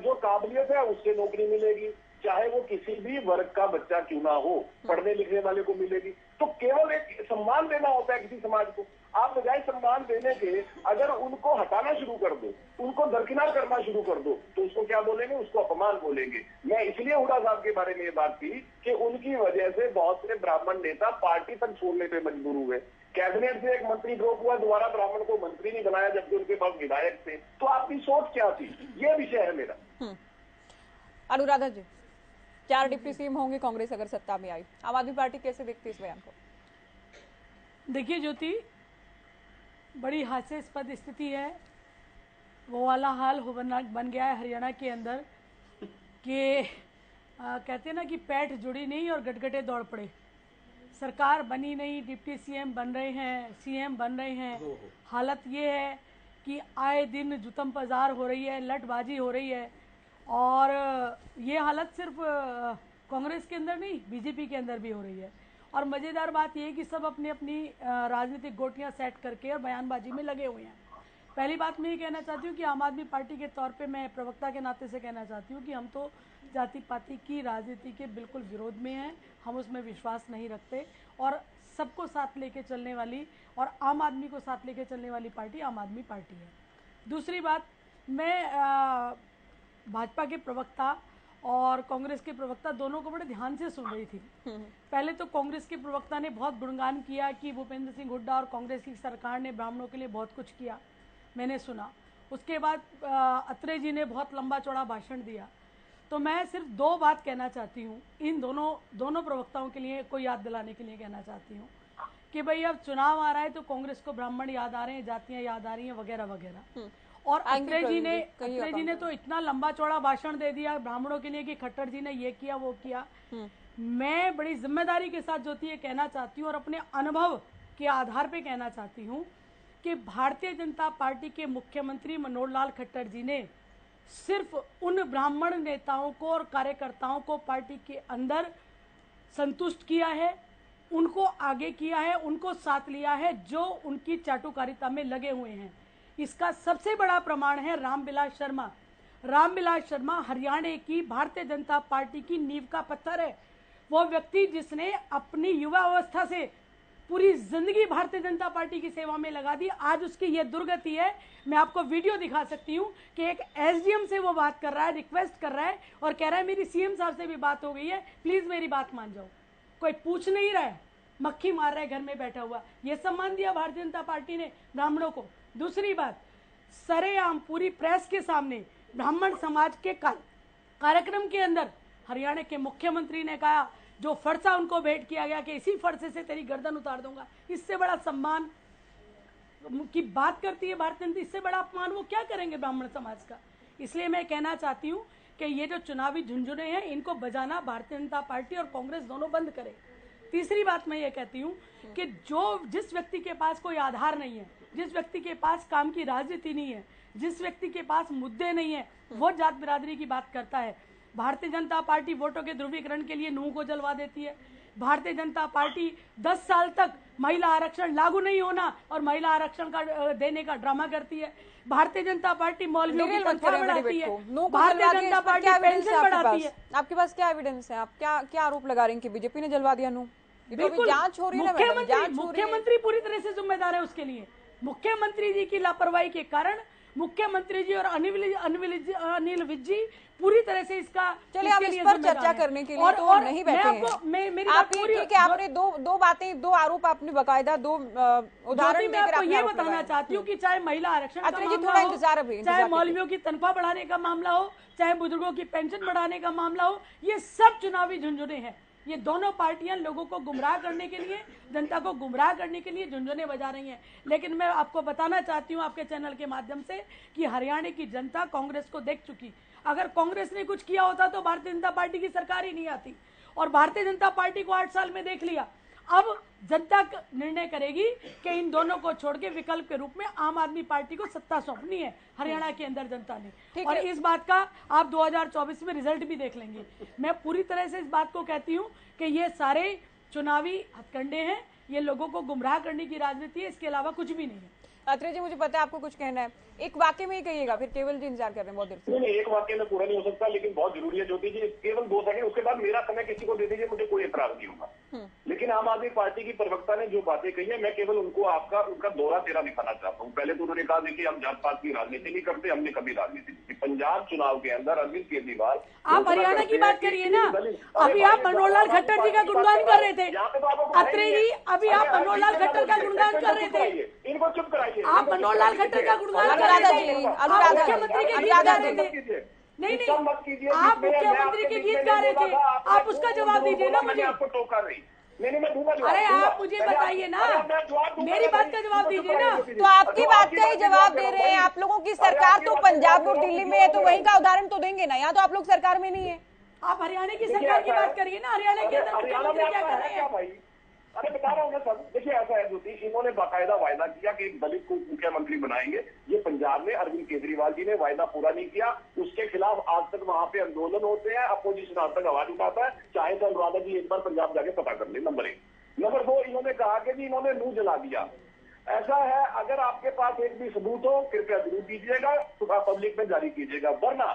जो काबिलियत है उससे नौकरी मिलेगी, चाहे वो किसी भी वर्ग का बच्चा क्यों ना हो, पढ़ने लिखने वाले को मिलेगी। तो केवल एक सम्मान देना होता है किसी समाज को। आप बजाय सम्मान देने के अगर उनको हटाना शुरू कर दो, उनको दरकिनार करना शुरू कर दो, तो उसको क्या बोलेंगे? उसको अपमान बोलेंगे। मैं इसलिए हुड्डा साहब के बारे में ये बात की कि उनकी वजह से बहुत से ब्राह्मण नेता पार्टी तक छोड़ने पे मजबूर हुए। कैबिनेट से एक मंत्री ड्रॉप हुआ, दोबारा ब्राह्मण को मंत्री नहीं बनाया जबकि उनके पास विधायक थे। तो आपकी सोच क्या थी? ये विषय है मेरा। अनुराधा जी, 4 डिप्टी सीएम होंगे कांग्रेस अगर सत्ता में आई, आम आदमी पार्टी कैसे देखती है इस बयान को? देखिए ज्योति, बड़ी हास्यास्पद स्थिति है। वो वाला हाल बन गया है हरियाणा के अंदर कि कहते हैं ना कि पैठ जुड़ी नहीं और गटगटे दौड़ पड़े। सरकार बनी नहीं, डिप्टी सीएम बन रहे हैं, सीएम बन रहे हैं। हालत ये है कि आए दिन जुतम पजार हो रही है, लटबाजी हो रही है। और ये हालत सिर्फ कांग्रेस के अंदर नहीं, बीजेपी के अंदर भी हो रही है। और मज़ेदार बात यह है कि सब अपनी अपनी राजनीतिक गोटियां सेट करके और बयानबाजी में लगे हुए हैं। पहली बात मैं ये कहना चाहती हूँ कि आम आदमी पार्टी के तौर पे मैं प्रवक्ता के नाते से कहना चाहती हूँ कि हम तो जाति पाति की राजनीति के बिल्कुल विरोध में हैं। हम उसमें विश्वास नहीं रखते और सबको साथ लेके चलने वाली और आम आदमी को साथ लेके चलने वाली पार्टी आम आदमी पार्टी है। दूसरी बात, मैं भाजपा के प्रवक्ता और कांग्रेस के प्रवक्ता दोनों को बड़े ध्यान से सुन रही थी। पहले तो कांग्रेस के प्रवक्ता ने बहुत गुणगान किया कि भूपेंद्र सिंह हुड्डा और कांग्रेस की सरकार ने ब्राह्मणों के लिए बहुत कुछ किया, मैंने सुना। उसके बाद अत्रे जी ने बहुत लंबा चौड़ा भाषण दिया। तो मैं सिर्फ दो बात कहना चाहती हूँ, इन दोनों प्रवक्ताओं के लिए, को याद दिलाने के लिए कहना चाहती हूँ कि भाई अब चुनाव आ रहा है तो कांग्रेस को ब्राह्मण याद आ रहे हैं, जातियाँ याद आ रही हैं, वगैरह वगैरह। और अत्रे जी ने तो इतना लंबा चौड़ा भाषण दे दिया ब्राह्मणों के लिए कि खट्टर जी ने ये किया वो किया। मैं बड़ी जिम्मेदारी के साथ ज्योति ये कहना चाहती हूँ और अपने अनुभव के आधार पे कहना चाहती हूँ कि भारतीय जनता पार्टी के मुख्यमंत्री मनोहर लाल खट्टर जी ने सिर्फ उन ब्राह्मण नेताओं को और कार्यकर्ताओं को पार्टी के अंदर संतुष्ट किया है, उनको आगे किया है, उनको साथ लिया है जो उनकी चाटुकारिता में लगे हुए हैं। इसका सबसे बड़ा प्रमाण है रामविलास शर्मा। रामविलास शर्मा हरियाणा की भारतीय जनता पार्टी की नींव का पत्थर है। वो व्यक्ति जिसने अपनी युवा अवस्था से पूरी जिंदगी भारतीय जनता पार्टी की सेवा में लगा दी, आज उसकी ये दुर्गति है। मैं आपको वीडियो दिखा सकती हूँ कि एक एसडीएम से वो बात कर रहा है, रिक्वेस्ट कर रहा है और कह रहा है मेरी सीएम साहब से भी बात हो गई है, प्लीज मेरी बात मान जाओ। कोई पूछ नहीं रहा है, मक्खी मार रहा है घर में बैठा हुआ। ये सम्मान दिया भारतीय जनता पार्टी ने ब्राह्मणों को। दूसरी बात, सरेआम पूरी प्रेस के सामने ब्राह्मण समाज के कार्यक्रम के अंदर हरियाणा के मुख्यमंत्री ने कहा, जो फरसा उनको भेंट किया गया कि इसी फरसे से तेरी गर्दन उतार दूंगा। इससे बड़ा सम्मान की बात करती है भारतीय जनता, इससे बड़ा अपमान वो क्या करेंगे ब्राह्मण समाज का। इसलिए मैं कहना चाहती हूँ कि ये जो चुनावी झुंझुने हैं इनको बजाना भारतीय जनता पार्टी और कांग्रेस दोनों बंद करे। तीसरी बात मैं ये कहती हूँ कि जिस व्यक्ति के पास कोई आधार नहीं है, जिस व्यक्ति के पास काम की राजनीति नहीं है, जिस व्यक्ति के पास मुद्दे नहीं है, वो जात बिरादरी की बात करता है। भारतीय जनता पार्टी वोटों के ध्रुवीकरण के लिए नूह को जलवा देती है। भारतीय जनता पार्टी 10 साल तक महिला आरक्षण लागू नहीं होना और महिला आरक्षण का देने का ड्रामा करती है। भारतीय जनता पार्टी मौलवियों की तनख्वाह बढ़ाती है। भारतीय जनता पार्टी पेंशन बढ़ाती है। आपके पास क्या एविडेंस है? आप क्या आरोप लगा रहे हैं कि बीजेपी ने जलवा दिया नूह? बिल्कुल, जांच हो रही है। मुख्यमंत्री पूरी तरह से जिम्मेदार है उसके लिए। मुख्यमंत्री जी की लापरवाही के कारण मुख्यमंत्री जी और अनिल विज जी पूरी तरह से इसका, चलिए आप इस पर चर्चा करने के लिए तो नहीं बैठे हैं। मेरी बात पूरी है कि आपने दो बातें, दो आरोप आपने बकायदा दो उदाहरण मैं आपको ये बताना चाहती हूँ कि चाहे महिला आरक्षण का मामला हो, चाहे मौलवियों की तनख्वाह बढ़ाने का मामला हो, चाहे बुजुर्गों की पेंशन बढ़ाने का मामला हो, ये सब चुनावी झुंझुने हैं। ये दोनों पार्टियां लोगों को गुमराह करने के लिए, जनता को गुमराह करने के लिए झुंझुने बजा रही हैं। लेकिन मैं आपको बताना चाहती हूं आपके चैनल के माध्यम से कि हरियाणा की जनता कांग्रेस को देख चुकी। अगर कांग्रेस ने कुछ किया होता तो भारतीय जनता पार्टी की सरकार ही नहीं आती। और भारतीय जनता पार्टी को 8 साल में देख लिया। अब जनता निर्णय करेगी कि इन दोनों को छोड़ के विकल्प के रूप में आम आदमी पार्टी को सत्ता सौंपनी है हरियाणा के अंदर जनता ने। और इस बात का आप 2024 में रिजल्ट भी देख लेंगे। मैं पूरी तरह से इस बात को कहती हूँ कि ये सारे चुनावी हथकंडे हैं, ये लोगों को गुमराह करने की राजनीति है, इसके अलावा कुछ भी नहीं है। अत्रे जी, मुझे पता है आपको कुछ कहना है, एक वाक्य में ही कहिएगा, फिर केवल जी इंतजार कर रहे हैं बहुत देर से। नहीं, एक वाक्य में पूरा नहीं हो सकता, लेकिन बहुत जरूरी है ज्योति जी, केवल 2 सेकंड, उसके बाद मेरा समय किसी को दे दीजिए, मुझे कोई एतराज नहीं होगा। लेकिन आम आदमी पार्टी की प्रवक्ता ने जो बातें कही है, मैं केवल उनको उनका दोहरा तेरा दिखाना चाहता हूँ। पहले तो उन्होंने कहा देखिए हम जात पात की राजनीति नहीं करते, हमने कभी राजनीति नहीं की। पंजाब चुनाव के अंदर अरविंद केजरीवाल, आप हरियाणा की बात करिए ना, अभी आप मनोहर लाल खट्टर जी का गुणगान कर रहे थे। अत्रे जी, अभी आप मनोहर लाल खट्टर का गुणगान कर रहे थे, इनको चुप कराइए। आप मनोहर लाल खट्टर का गुणगान कर रहे थे, मुख्यमंत्री के गीत गा रहे थे। नहीं, आप मुख्यमंत्री के गीत गा रहे थे, आप उसका जवाब दीजिए ना मुझे। आपको टोका नहीं, नहीं मैं दूंगा जवाब। अरे दूंगा। आप मुझे पहले बताइए ना, अरे मैं जवाब दूंगा मेरी ना बात भाई। का जवाब मुझे दीजिए ना। दीजिए। तो आपकी तो बात का ही जवाब दे करो रहे हैं। भाई। आप लोगों की अरे सरकार आपकी तो बात का पंजाब जवाब और दो, दिल्ली किसी में है, और तो को वहीं दो। का उदाहरण तो देंगे ना। यहाँ तो आप लोग सरकार में नहीं है। आप हरियाणा की देखिए, सरकार की ऐसा बात है। करिए ना, हरियाणा के अंदर हरियाणा में मुख्यमंत्री क्या आपका कर है रहे क्या हैं? भाई? अरे बता रहा हूँ ना सर। देखिए ऐसा है ज्योति, इन्होंने बाकायदा वायदा किया कि एक दलित को मुख्यमंत्री बनाएंगे। ये पंजाब में अरविंद केजरीवाल जी ने वायदा पूरा नहीं किया। उसके खिलाफ आज तक वहां पे आंदोलन होते हैं, अपोजिशन आज तक आवाज उठाता है। चाहे तो अनुराधा जी एक बार पंजाब जाके पता कर ले। नंबर 1। नंबर 2, इन्होंने कहा कि जी इन्होंने मुंह जला दिया। ऐसा है, अगर आपके पास एक भी सबूत हो कृपया जरूर दीजिएगा, सुबह पब्लिक में जारी कीजिएगा। वरना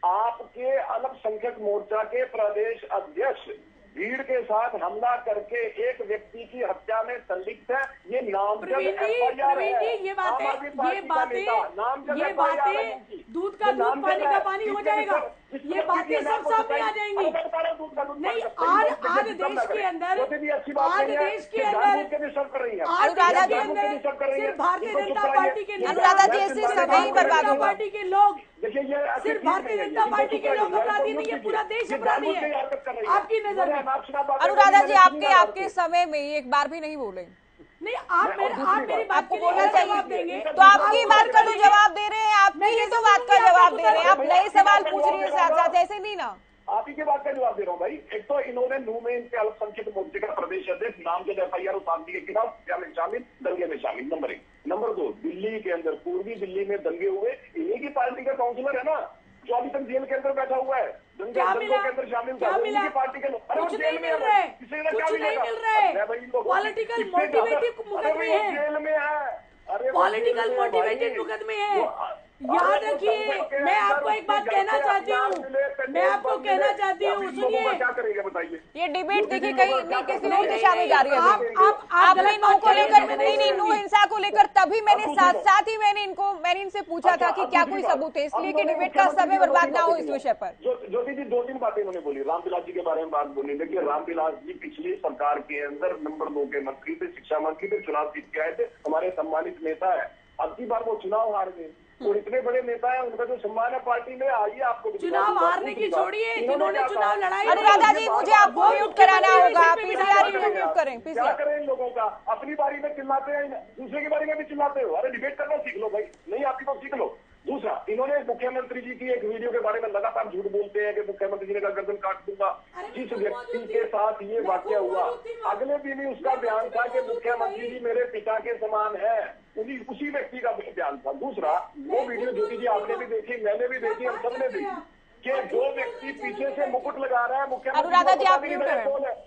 आपके अल्पसंख्यक मोर्चा के प्रदेश अध्यक्ष भीड़ के साथ हमला करके एक व्यक्ति की हत्या में संलिप्त है। ये नामजद प्रवीण जी, FIR प्रवीण है। जी, ये आम आदमी पार्टी का नेता, नामजद ये FIR है बातें उनकी। दूध का ये दूध नामजद पानी है। का पानी हो इसके जाएगा। इस ये तरह बातें की सब आपको सामने आ बताइए। जाएंगी। अरे मैं बता रहा हूँ, दूध का दूध नहीं, पानी का। आज देखिए, देश ना के करें। अंदर, तो भी अच्छी बात आज नहीं है देश के कि अंदर, जानबूझ के भी सर्व कर रही है। आज अनुराधा देश के जानबूझ के भी अंदर सर्व कर रही है। सिर्फ भारतीय इनको चुप जनता कराइए। पार्टी के नेता, अनुराधा जी, इससे सिर्फ समय ही बर्बाद जनता होगा। पार्टी के लोग, देखिए ये ऐसे सिर्फ ठीक भारतीय नहीं है। जनता इनको पार्टी चुप के लोग कराइए। अपराधी इनको नहीं है, चुप पूरा कीजिए। देश ये अपराधी जानबूझ के है हरकत कर रही है। आपकी नजर इन्होंने में। अनाप शनाप बातें अनुराधा करी, जी, मैंने आपके सुनी ना आपके समय में एक बार भी नहीं बोले। नहीं, आप मेरी बात आपको के लिए बोलना क्या चाहिए। जवाब देंगे? तो आपकी बात का तो जवाब दे रहे हैं, आपकी ही तो बात का जवाब दे रहे हैं। आप नए सवाल पूछ रही है साथ साथ, ऐसे नहीं ना। आप ही की बात का जवाब दे रहा हूँ भाई। एक तो इन्होंने नू में इनके अल्पसंख्यक मोर्चे का प्रदेश अध्यक्ष नामजद FIR उतारने के खिलाफ क्या में शामिल, दंगे में शामिल। नंबर 1। नंबर 2, दिल्ली के अंदर, पूर्वी दिल्ली में दंगे हुए। इन्हीं की पार्टी का काउंसलर है ना जो अभी तक जेल के अंदर बैठा हुआ है, दंगों के अंदर शामिल था। इनकी पार्टी के लोग, अरे वो कुछ जेल नहीं में मिल रहे, कुछ नहीं मिल रहे। पॉलिटिकल मोटिवेटेड अरे मुकदमे वो हैं, जेल में है। अरे वो पॉलिटिकल जेल में है मोटिवेटेड भाई। मुकदमे हैं। वो- याद अरे वो रखिए, दंगों के मैं अंदर आपको एक बात उसके कहना घर से चाहती हथियार हूँ, मिले, मैं पेट्रोल आपको पंप कहना मिले। चाहती हूँ, अब इन लोगों सुनिए। का क्या करेंगे बताइए? ये डिबेट देखिए लोगों कहीं का क्या नहीं, किसी करना और है? दिशा में जा रही है। आप आपने गलत नू बात को कर रहे लेकर, हैं, नहीं नहीं, नू हिंसा को लेकर तभी मैंने साथ ही मैंने इनसे पूछा था कि क्या कोई सबूत है, इसलिए कि डिबेट का समय बर्बाद ना हो इस विषय पर। ज्योति जी 2-3 बातें इन्होंने बोली। रामविलास जी के बारे में बात बोली। देखिए रामविलास जी पिछली सरकार के अंदर नंबर 2 के मंत्री थे, शिक्षा मंत्री थे, चुनाव जीत के आए थे, हमारे सम्मानित नेता है। अब की बार वो चुनाव हार गए और इतने बड़े नेता है, उनका जो सम्मान है पार्टी में, आइए आपको चुनाव हारने की छोड़िए, जिन्होंने चुनाव लड़ाई। अनुराधा जी, मुझे आपको म्यूट कराना होगा। पीसीआर को म्यूट करें। क्या पीसीआर करें इन लोगों का? अपनी बारी में चिल्लाते हैं, दूसरे की बारी में भी चिल्लाते हो। अरे डिबेट करना सीख लो भाई, नहीं आती तो सीख लो। दूसरा, इन्होंने मुख्यमंत्री जी की एक वीडियो के बारे में लगातार झूठ बोलते हैं कि मुख्यमंत्री जी ने कहा गर्दन काट दूंगा। जिस व्यक्ति के साथ ये वाक्य हुआ, अगले दिन ही उसका बयान था कि मुख्यमंत्री जी मेरे पिता के समान है। उसी व्यक्ति का बयान था। दूसरा, वो वीडियो ज्योति जी आपने भी देखी, मैंने भी देखी, हम सबने देखी कि जो व्यक्ति पीछे से मुकुट लगा रहा है मुख्यमंत्री, अनुराधा जी, आप म्यूट करें। कौन है?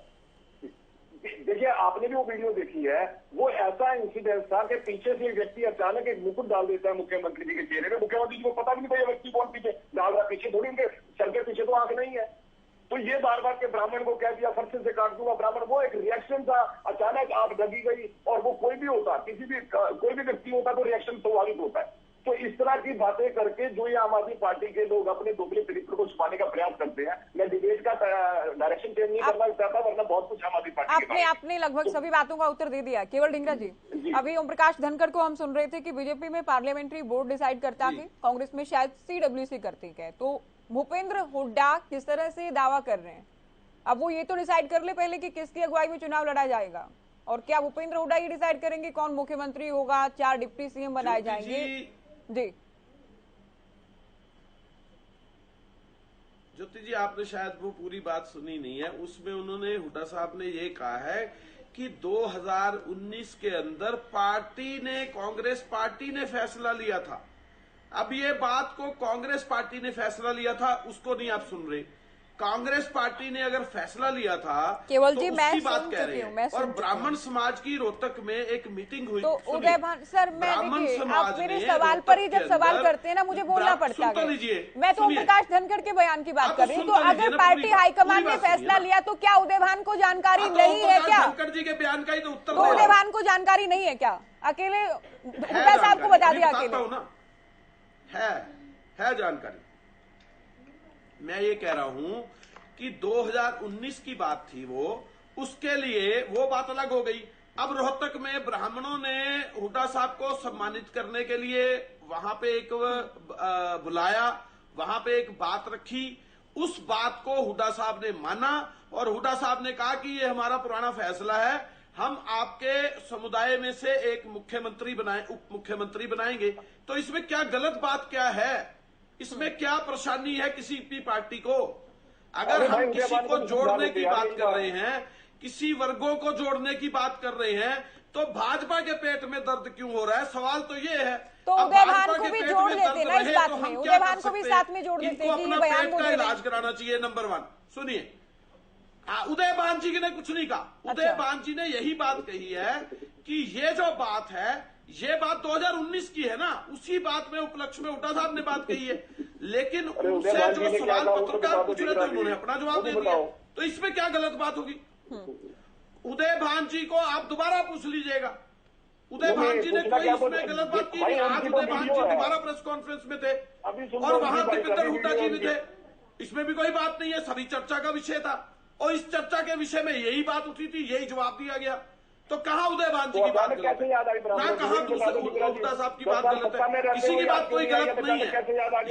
देखिए आपने भी वो वीडियो देखी है। वो ऐसा इंसिडेंट था कि पीछे से एक व्यक्ति अचानक एक मुकुट डाल देता है मुख्यमंत्री जी के चेहरे पे। मुख्यमंत्री जी को पता भी नहीं था ये व्यक्ति कौन पीछे डाल रहा है। पीछे थोड़ी उनके सर के पीछे तो आंख नहीं है। तो ये बार बार के ब्राह्मण को कह दिया फरसे से काट दूंगा ब्राह्मण, वो एक रिएक्शन था। अचानक आग लगी गई, और वो कोई भी होता, कोई भी व्यक्ति होता तो रिएक्शन स्वाभाविक होता है। तो इस तरह की बातें करके जो ये आम आदमी पार्टी के लोग अपने दोगले चरित्र को छुपाने का प्रयास करते हैं। मैं डिबेट का डायरेक्शन चेंज नहीं करना चाहता, वरना बहुत कुछ आम आदमी पार्टी के आपने लगभग सभी बातों का उत्तर दे दिया। केवल ढींगरा जी, अभी ओम प्रकाश धनखड़ को हम सुन रहे थे कि बीजेपी में पार्लियामेंट्री बोर्ड डिसाइड करता है, कांग्रेस में शायद CWC करती है। तो भूपेंद्र हुड्डा किस तरह से दावा कर रहे हैं? अब वो ये तो डिसाइड कर ले पहले कि किसकी अगुवाई में चुनाव लड़ा जाएगा, और क्या भूपेंद्र हुड्डा ये डिसाइड करेंगे कौन मुख्यमंत्री होगा, 4 डिप्टी CM बनाए जाएंगे? जी ज्योति जी, आपने शायद वो पूरी बात सुनी नहीं है। उसमें उन्होंने, हुड्डा साहब ने ये कहा है कि 2019 के अंदर कांग्रेस पार्टी ने फैसला लिया था। अब ये बात को कांग्रेस पार्टी ने फैसला लिया था, उसको नहीं आप सुन रहे। कांग्रेस पार्टी ने अगर फैसला लिया था केवल तो जी, उसकी बात कह रहे हैं। और और ब्राह्मण समाज की रोहतक में एक मीटिंग हुई। तो उदय भान सर, मैं देखिए, आप मेरे सवाल पर ही जब सवाल करते हैं ना, मुझे बोलना पड़ता है। मैं तो ओम प्रकाश धनखड़ के बयान की बात कर रही हूँ। तो अगर पार्टी हाईकमान ने फैसला लिया तो क्या उदय भान को जानकारी नहीं है क्या? धनखड़ जी के बयान का ही तो उत्तर तो उदय भान को जानकारी नहीं है क्या? अकेले हुड्डा साहब को बता दिया अकेले? है जानकारी। मैं ये कह रहा हूं कि 2019 की बात थी, वो उसके लिए वो बात अलग हो गई। अब रोहतक में ब्राह्मणों ने हुड्डा साहब को सम्मानित करने के लिए वहां पे एक बुलाया, वहां पे एक बात रखी, उस बात को हुड्डा साहब ने माना और हुड्डा साहब ने कहा कि ये हमारा पुराना फैसला है, हम आपके समुदाय में से एक मुख्यमंत्री उप मुख्यमंत्री बनाएंगे। तो इसमें क्या गलत बात क्या है? इसमें क्या परेशानी है किसी भी पार्टी को? अगर हम किसी को जोड़ने की बात कर रहे हैं, किसी वर्गों को जोड़ने की बात कर रहे हैं, तो भाजपा के पेट में दर्द क्यों हो रहा है? सवाल तो ये है। तो उदय भान को भी जोड़ लेते ना इस बात में, उदय भान को भी साथ में जोड़ देते कि ये बयान का इलाज कराना चाहिए। नंबर 1 सुनिए, उदय भान जी ने कुछ नहीं कहा। उदय भान जी ने यही बात कही है कि ये जो बात है, ये बात 2019 की है ना, उसी बात में उपलक्ष्य में हुड्डा साहब ने बात कही है। लेकिन उनसे जो सवाल पत्रकार पूछ रहे थे उन्होंने अपना जवाब दे दिया, तो इसमें क्या गलत बात होगी? उदय भान जी को आप दोबारा पूछ लीजिएगा। उदय भान जी ने कोई इसमें गलत बात की नहीं। आज उदय भान जी दोबारा प्रेस कॉन्फ्रेंस में थे और वहां दीपेंद्र हुड्डा जी भी थे। इसमें भी कोई बात नहीं है, सभी चर्चा का विषय था और इस चर्चा के विषय में यही बात उठी थी, यही जवाब दिया गया। तो कहाँ उदय भान जी की बात गलत है, ना कहाँ हुड्डा साहब की बात गलत है। किसी की बात कोई गलत नहीं है।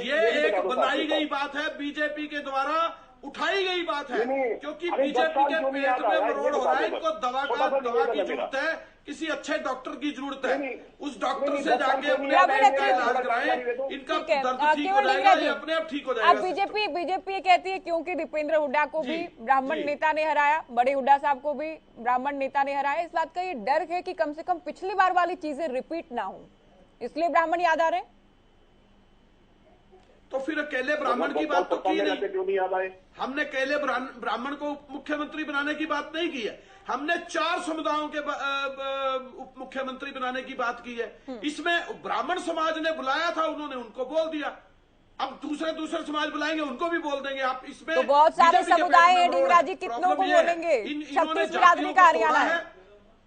ये एक बनाई गई बात है, बीजेपी के द्वारा उठाई गई बात है, क्योंकि बीजेपी के पेट में मरोड़ हो रहा है। इनको दवा की जरूरत है, किसी अच्छे डॉक्टर की जरूरत है। उस डॉक्टर से जाके अपने पेट का इलाज कराएं, इनका दर्द ठीक हो जाएगा, ये अपने आप ठीक हो जाएगा। अब बीजेपी कहती है क्योंकि दीपेंद्र हुड्डा को भी ब्राह्मण नेता ने हराया, बड़े हुड्डा साहब को भी ब्राह्मण नेता ने हराया, इस बात का ये डर है कि कम से कम पिछली बार वाली चीजें रिपीट ना हो, इसलिए ब्राह्मण याद आ रहे हैं। तो फिर अकेले ब्राह्मण की बात तो की नहीं, हमने अकेले ब्राह्मण को मुख्यमंत्री बनाने की बात नहीं की है। हमने 4 समुदायों के उप मुख्यमंत्री बनाने की बात की है। इसमें ब्राह्मण समाज ने बुलाया था, उन्होंने उनको बोल दिया। अब दूसरे समाज बुलाएंगे, उनको भी बोल देंगे। आप इसमें तो बहुत सारे समुदाय हैं डींगरा जी, कितनों को बोलेंगे? 36 बिरादरी का हरियाणा है।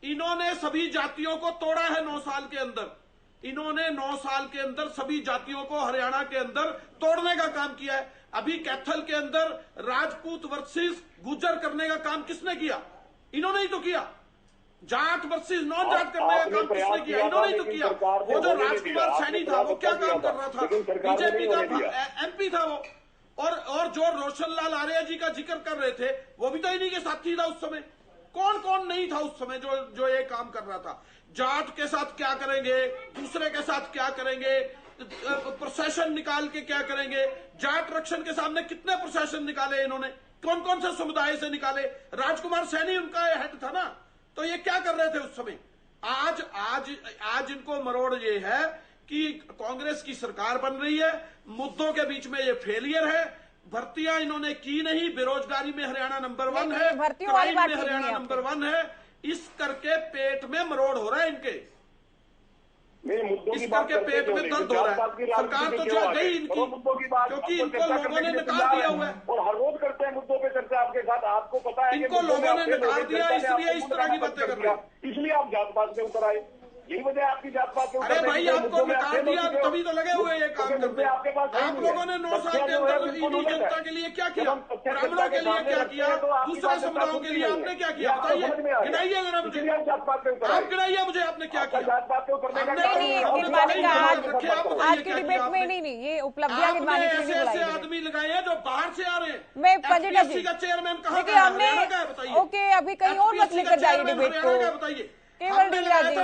इन्होंने सभी जातियों को तोड़ा है 9 साल के अंदर। इन्होंने 9 साल के अंदर सभी जातियों को हरियाणा के अंदर तोड़ने का काम किया है। अभी कैथल के अंदर राजपूत वर्सेस गुर्जर करने का काम किसने किया? इन्होंने ही तो किया। जाट वर्सेस नॉन जाट करने का काम किसने किया? इन्होंने ही तो किया। वो जो राजकुमार सैनी था वो क्या काम कर रहा था? बीजेपी का एमपी था वो। और जो रोशन लाल आर्या जी का जिक्र कर रहे थे, वो भी तो इन्हीं के साथी था उस समय। कौन कौन नहीं था उस समय जो ये काम कर रहा था? जाट के साथ क्या करेंगे, दूसरे के साथ क्या करेंगे, प्रशासन निकाल के क्या करेंगे? जाट रक्षण के सामने कितने प्रशासन निकाले इन्होंने, कौन कौन से समुदाय से निकाले? राजकुमार सैनी उनका हेड था ना। तो ये क्या कर रहे थे उस समय? आज इनको मरोड़ ये है कि कांग्रेस की सरकार बन रही है, मुद्दों के बीच में ये फेलियर है। भर्तियां इन्होंने की नहीं, बेरोजगारी में हरियाणा नंबर 1 है, क्राइम में हरियाणा नंबर 1 है। इस करके पेट में मरोड़ हो रहा है इनके, इस करके पेट में दर्द हो रहा है। सरकार तो जो गई इनकी, क्योंकि इनको लोगों ने नकार दिया हुआ है और हर रोज करते हैं मुद्दों पे चर्चा आपके साथ। आपको पता है इनको लोगों ने नकार दिया, इसलिए इस तरह की बातें कर रहे हैं। इसलिए आप जात पात पे उतर आए, यही वजह आपकी जात पात पे। अरे भाई, आपको नकार दिया तभी तो लगे हुए ये काम करते। आप लोगों ने 9 साल के अंदर इन्हीं जनता के लिए क्या किया? ब्राह्मणों के लिए क्या किया? दूसरे समुदायों के लिए आपने क्या किया? बताइए, गिनाइए जरा मुझे, आप गिनाइए मुझे आपने क्या किया? आज की डिबेट में नहीं, ये उपलब्धियां गिनवाने के लिए ऐसे आदमी लगाए हैं जो बाहर से आ रहे हैं। मैं पंडित जी का चेयरमैन कहाँ देखिए, हमने ओके अभी कहीं और मत लेकर जाइए डिबेट को। बताइए, केवल डींगरा जी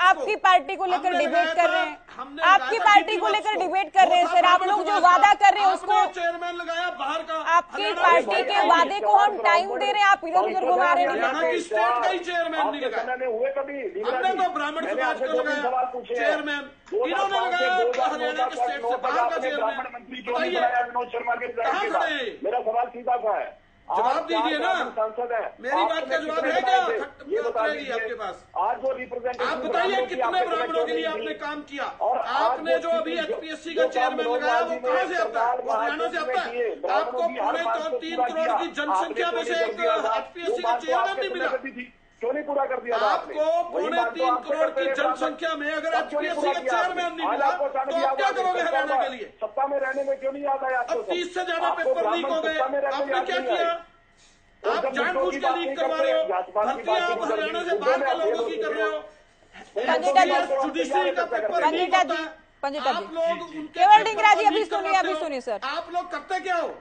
आपकी पार्टी को लेकर डिबेट कर रहे हैं, आपकी पार्टी को लेकर डिबेट कर रहे हैं सर। आप लोग जो वादा कर रहे हैं उसको, चेयरमैन लगाया बाहर का, आपकी पार्टी के वादे को हम टाइम दे रहे हैं, आप इधर उधर घुमा रहे हैं। स्टेट का ही चेयरमैन नहीं लगाया, हमने तो ब्राह्मण समाज का लगाया चेयरमैन, इन्होंने लगाया हरियाणा के स्टेट से बाहर का चेयरमैन। बताइए कहाँ खड़े? मेरा सवाल सीधा सा है, जवाब दीजिए ना, सांसद है, मेरी बात का जवाब है क्या? रहेगी आपके पास? आज जो रिप्रेजेंटेटिव, आप बताइए कितने ब्राह्मणों के लिए आपने काम किया? और आपने जो अभी एचपीएससी का चेयरमैन लगाया वो कहाँ से आता है? वो हरियाणा से आता है। आपको पूरे 3 करोड़ की जनसंख्या में से एक एचपीएससी का चेयरमैन नहीं मिला। क्यों नहीं पूरा कर दिया? आपको पौने 3 करोड़ की जनसंख्या में अगर एचपीएससी का चेयरमैन नहीं मिला तो आप क्या करोगे हरियाणा के लिए? सत्ता में रहने में क्यों नहीं आता है? अब 30 से ज्यादा पेपर लीक हो गए, आपने क्या किया? आप जानबूझ के लीक करवा रहे हो, भर्तियां आप हरियाणा से बाहर के लोगों की कर रहे हो। जुडिशरी का पेपर लीक होता है, आप लोग केवल डींगरा जी अभी सुनिए सर। आप लोग करते क्या हो?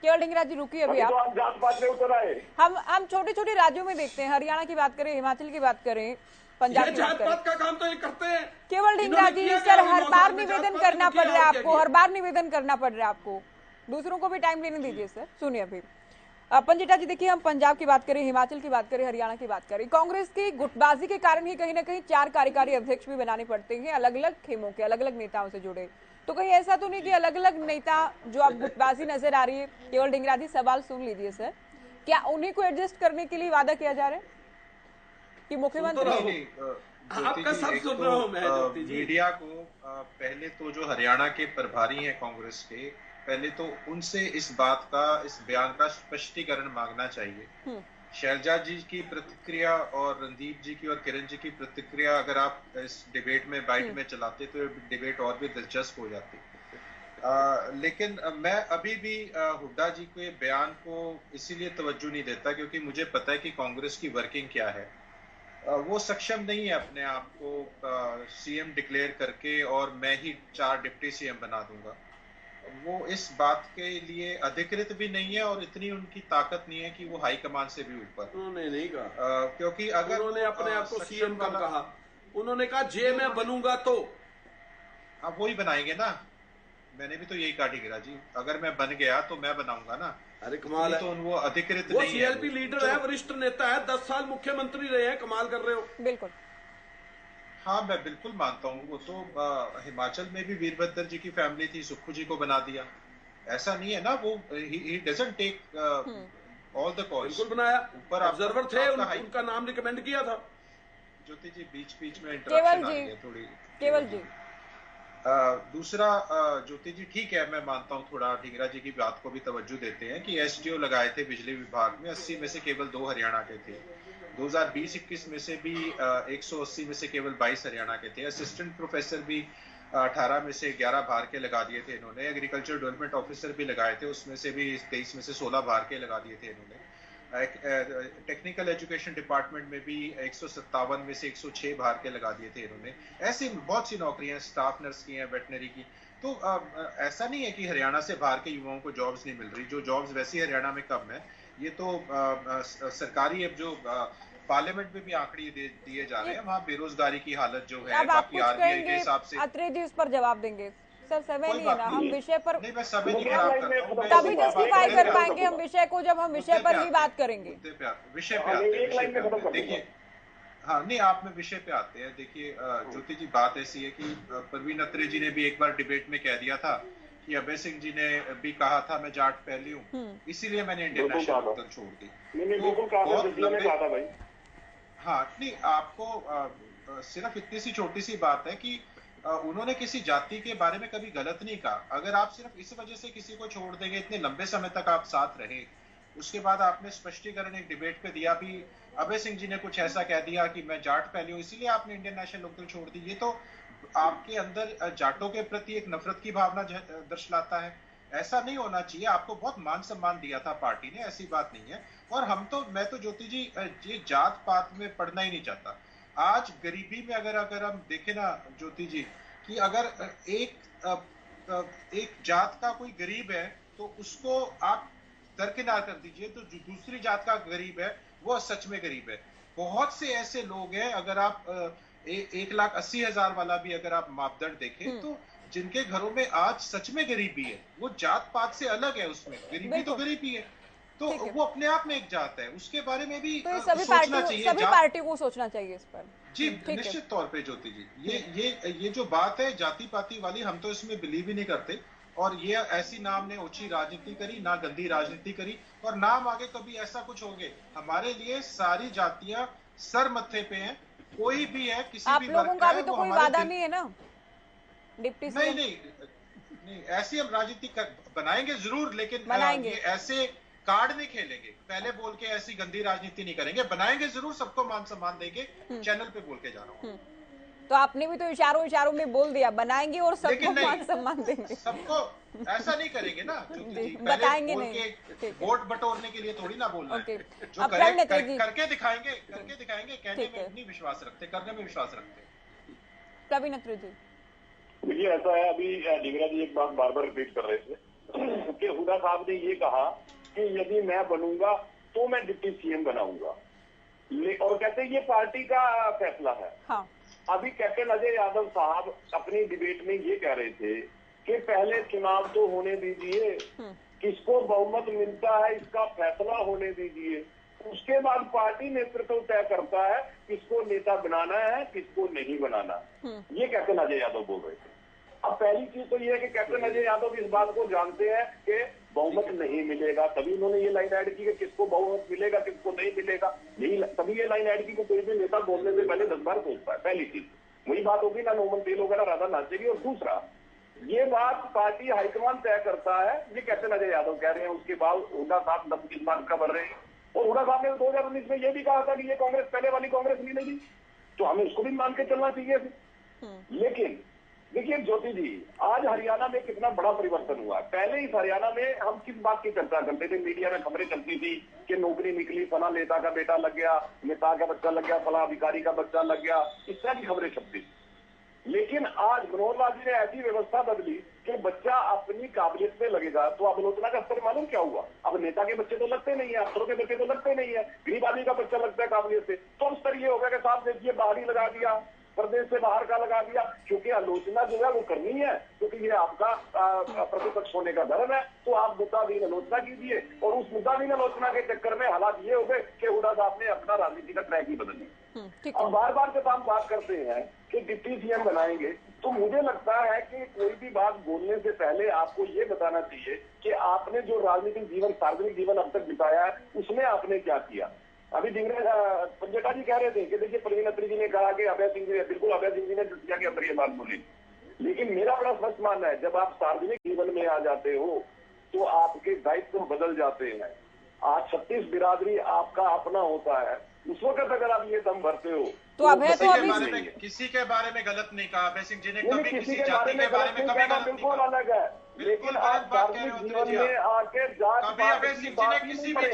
केवल ढींगरा जी रुकिए अभी तो आप। आप जात पात में उतर आए। हम छोटे छोटे राज्यों में देखते हैं, हरियाणा की बात करें, हिमाचल की बात करें, पंजाब की बात जात करें। पात का काम तो ये करते हैं केवल ढींगरा इन्होंने जी किया सर, क्या? हर 9 बार साल में निवेदन जात-पात करना किया पड़ रहा है और क्या आपको, किया? हर बार निवेदन करना पड़ रहा है आपको, दूसरों को भी टाइम लेने दीजिए सर। सुनिए अभी पंजिटा जी, देखिए हम पंजाब की बात करें, हिमाचल की बात करें, हरियाणा की बात करें, कांग्रेस की गुटबाजी के कारण ही कहीं ना कहीं 4 कार्यकारी अध्यक्ष भी बनाने पड़ते हैं, अलग अलग खेमों के, अलग अलग नेताओं से जुड़े। तो कहीं ऐसा तो नहीं कि अलग अलग नेता जो अब गुटबाजी नजर आ रही है। केवल ढींगरा जी सवाल सुन लीजिए सर, क्या उन्हीं को एडजस्ट करने के लिए वादा किया जा रहा है कि मुख्यमंत्री? आपका सब सुन रहा हूं मैं ज्योति जी। मीडिया को पहले तो जो हरियाणा के प्रभारी हैं कांग्रेस के, पहले तो उनसे इस बयान का स्पष्टीकरण मांगना चाहिए। शैलजा जी की प्रतिक्रिया और रणदीप जी की और किरण जी की प्रतिक्रिया अगर आप इस डिबेट में बाइट में चलाते तो डिबेट और भी दिलचस्प हो जाती। लेकिन मैं अभी भी हुड्डा जी के बयान को इसीलिए तवज्जो नहीं देता क्योंकि मुझे पता है कि कांग्रेस की वर्किंग क्या है। वो सक्षम नहीं है अपने आप को सीएम डिक्लेयर करके और मैं ही 4 डिप्टी सीएम बना दूंगा। वो इस बात के लिए अधिकृत भी नहीं है और इतनी उनकी ताकत नहीं है कि वो हाई कमान से भी ऊपर। उन्होंने नहीं कहा, क्योंकि अगर उन्होंने अपने आप को सीएम कब कहा? उन्होंने कहा जे मैं बनूंगा तो अब वो ही बनाएंगे ना। मैंने भी तो यही कहा ढींगरा जी, अगर मैं बन गया तो मैं बनाऊंगा ना। अरे कमाल है, तो वो अधिकृत वो नहीं है। सीएलपी लीडर है, वरिष्ठ नेता है, 10 साल मुख्यमंत्री रहे हैं, कमाल कर रहे हो। बिल्कुल हाँ, मैं बिल्कुल मानता हूँ। वो तो हिमाचल में भी वीरभद्र जी की फैमिली थी, सुक्खू जी को बना दिया। ऐसा नहीं है ना, वो ही doesn't take all the calls. बिल्कुल बनाया, ऊपर ऑब्जर्वर थे, उनका नाम रिकमेंड किया था। ज्योति जी बीच में इंटरप्शन आ गई है थोड़ी। केवल जी दूसरा ज्योति जी ठीक है, मैं मानता हूँ, थोड़ा ढींगरा जी की बात को भी तवज्जो देते हैं कि एसडीओ लगाए थे बिजली विभाग में, 80 में से केवल 2 हरियाणा के थे। 2020-21 में से भी 180 में से केवल 22 हरियाणा के थे। असिस्टेंट प्रोफेसर भी 18 में से 11 बाहर के लगा दिए थे इन्होंने। एग्रीकल्चर डेवलपमेंट ऑफिसर भी लगाए थे, उसमें से भी 23 में से 16 बाहर के लगा दिए थे इन्होंने। टेक्निकल एजुकेशन डिपार्टमेंट में भी 157 में से 106 बाहर के लगा दिए थे इन्होंने। ऐसी बहुत सी नौकरियां स्टाफ नर्स की हैं, वेटनरी की। तो ऐसा नहीं है कि हरियाणा से बाहर के युवाओं को जॉब्स नहीं मिल रही। जो जॉब्स वैसे हरियाणा में कम है, ये तो सरकारी अब जो पार्लियामेंट में भी आंकड़े दिए जा रहे हैं, वहाँ बेरोजगारी की हालत जो है, बाकी आरबीआई के हिसाब से। अत्रे जी उस पर जवाब देंगे सर, समय नहीं है ना, हम विषय पर नहीं, मैं समय नहीं खराब करता हूं। तभी जस्टिफाई कर पाएंगे हम विषय को, जब हम विषय पर ही बात करेंगे। विषय पे आते हैं, देखिए। हाँ नहीं, आप में विषय पे आते हैं। देखिए ज्योति जी, बात ऐसी है कि परवीन अत्रे जी ने भी एक बार डिबेट में कह दिया था कि अभय सिंह जी ने भी कहा था मैं जाट पहली हूँ, इसीलिए मैंने इंडियन नेशनल लोकदल छोड़ दी। हाँ नहीं, आपको सिर्फ इतनी सी छोटी सी बात है कि उन्होंने किसी जाति के बारे में कभी गलत नहीं कहा। अगर आप सिर्फ इस वजह से किसी को छोड़ देंगे, इतने लंबे समय तक आप साथ रहे, उसके बाद आपने स्पष्टीकरण एक डिबेट पे दिया भी, अभय सिंह जी ने कुछ ऐसा कह दिया कि मैं जाट पहली हूँ, इसीलिए आपने इंडियन नेशनल लोकदल छोड़ दी। ये तो आपके अंदर जाटों के प्रति एक नफरत की भावना दर्शाता है। ऐसा नहीं होना चाहिए। आपको बहुत मान सम्मान दिया था पार्टी ने, ऐसी बात नहीं है। और मैं तो ज्योति जी ये जात पात में पढ़ना ही नहीं चाहता। आज गरीबी में अगर हम देखें ना ज्योति जी, कि अगर एक जात का कोई गरीब है तो उसको आप दरकिनार कर दीजिए, तो जो दूसरी जात का गरीब है वो सच में गरीब है। बहुत से ऐसे लोग हैं, अगर आप 1,80,000 वाला भी अगर आप मापदंड देखें, तो जिनके घरों में आज सच में गरीबी है, वो जात पात से अलग है। उसमें गरीबी तो गरीबी है, तो वो अपने आप में एक जात है, उसके बारे में भी तो सभी पार्टियों को सोचना चाहिए इस पर। जी निश्चित तौर पे ज्योति जी, ये जो बात है जाति पाति वाली, हम तो इसमें बिलीव ही नहीं करते। और ये ऐसी ना हमने ऊंची राजनीति करी, ना गंदी राजनीति करी, और ना हम आगे कभी ऐसा कुछ होंगे। हमारे लिए सारी जातियां सर मत्थे पे हैं, कोई भी है, किसी भी लोगों का भी तो कोई वादा नहीं है ना डिप्टी सीएम। नहीं, ऐसी हम राजनीति बनाएंगे जरूर, लेकिन बनाएंगे। ये ऐसे कार्ड नहीं खेलेंगे। पहले बोल के ऐसी गंदी राजनीति नहीं करेंगे, बनाएंगे जरूर, सबको मान सम्मान देंगे। चैनल पे बोल के जा रहा हूँ। तो आपने भी तो इशारों में बोल दिया, बनाएंगे और सबको मान सम्मान देंगे। सबको ऐसा नहीं करेंगे ना, बताएंगे नहीं, वोट बटोरने के लिए थोड़ी ना बोलना है। जो करके दिखाएंगे, कहने में नहीं विश्वास रखते, करने में विश्वास रखते। प्रवीण अत्रे जी, देखिए ऐसा है, अभी ढींगरा जी एक बात बार बार रिपीट कर रहे थे कि हुड्डा साहब ने ये कहा कि यदि मैं बनूंगा तो मैं डिप्टी सीएम बनाऊंगा, और कहते हैं ये पार्टी का फैसला है। हाँ। अभी कैप्टन अजय यादव साहब अपनी डिबेट में ये कह रहे थे कि पहले चुनाव तो होने दीजिए, किसको बहुमत मिलता है इसका फैसला होने दीजिए, उसके बाद पार्टी नेतृत्व तय करता है किसको नेता बनाना है किसको नहीं बनाना। ये कैप्टन अजय यादव बोल रहे थे। अब पहली चीज तो ये है कि कैप्टन अजय यादव इस बात को जानते हैं कि बहुमत नहीं मिलेगा, तभी उन्होंने ये लाइन ऐड की कि किसको बहुमत मिलेगा किसको नहीं मिलेगा। यही तभी ये लाइन ऐड की कि कोई भी नेता बोलने से पहले 10 बार सोचता है। पहली चीज वही बात होगी, ना नोमन तेल होगा ना राधा नाचेगी। और दूसरा, ये बात पार्टी हाईकमान तय करता है, ये कैप्टन अजय यादव कह रहे हैं। उसके बाद हुड्डा साहब दम किस बात का भर रहे हैं। और हुड्डा साहब ने 2019 में ये भी कहा था कि ये कांग्रेस पहले वाली कांग्रेस नहीं लगी, तो हमें उसको भी मान के चलना चाहिए। लेकिन देखिए ज्योति जी, आज हरियाणा में कितना बड़ा परिवर्तन हुआ। पहले इस हरियाणा में हम किस बात की चर्चा करते थे, मीडिया में खबरें चलती थी कि नौकरी निकली, फला नेता का बेटा लग गया, नेता का बच्चा लग गया, फला अधिकारी का बच्चा लग गया, इस तरह की खबरें चलती थी। लेकिन आज मनोहर लाल जी ने ऐसी व्यवस्था बदली कि बच्चा अपनी काबिलियत में लगेगा। तो आलोचना का स्तर मालूम क्या हुआ, अब नेता के बच्चे तो लगते नहीं है, अफसरों के बच्चे तो लगते नहीं है, गरीब आदमी का बच्चा लगता है काबिलियत से। तो स्तर ये हो गया कि साहब देखिए बाहर ही लगा दिया, प्रदेश से बाहर का लगा दिया, क्योंकि आलोचना जो है वो करनी है, क्योंकि ये आपका प्रतिपक्ष होने का धर्म है। तो आप मुद्दाहीन आलोचना कीजिए। और उस मुद्दाहीन आलोचना के चक्कर में हालात ये हो गए कि हुड्डा साहब ने अपना राजनीति का ट्रैक ही बदल दिया। अब बार बार जब हम बात करते हैं कि डिप्टी सीएम बनाएंगे, तो मुझे लगता है कि कोई भी बात बोलने से पहले आपको ये बताना चाहिए कि आपने जो राजनीतिक जीवन, सार्वजनिक जीवन अब तक बिताया है, उसमें आपने क्या किया। अभी पंजेटा जी कह रहे थे कि देखिए प्रवीण अत्री जी ने कहा कि अभय सिंह जी, बिल्कुल अभय सिंह जी ने दुनिया के अंदर ये बात बोली। लेकिन मेरा बड़ा स्पष्ट मानना है, जब आप सार्वजनिक जीवन में आ जाते हो तो आपके दायित्व बदल जाते हैं। आज 36 बिरादरी आपका अपना होता है, उस वक्त अगर आप ये दम भरते हो तो अभय तो अभी किसी के बारे में गलत नहीं कहा अभय सिंह जी ने, कभी किसी जाति के बारे में कभी गलत नहीं कहा, अलग है। लेकिन आप सार्वजनिक जीवन में आके कभी अभय सिंह जी ने किसी भी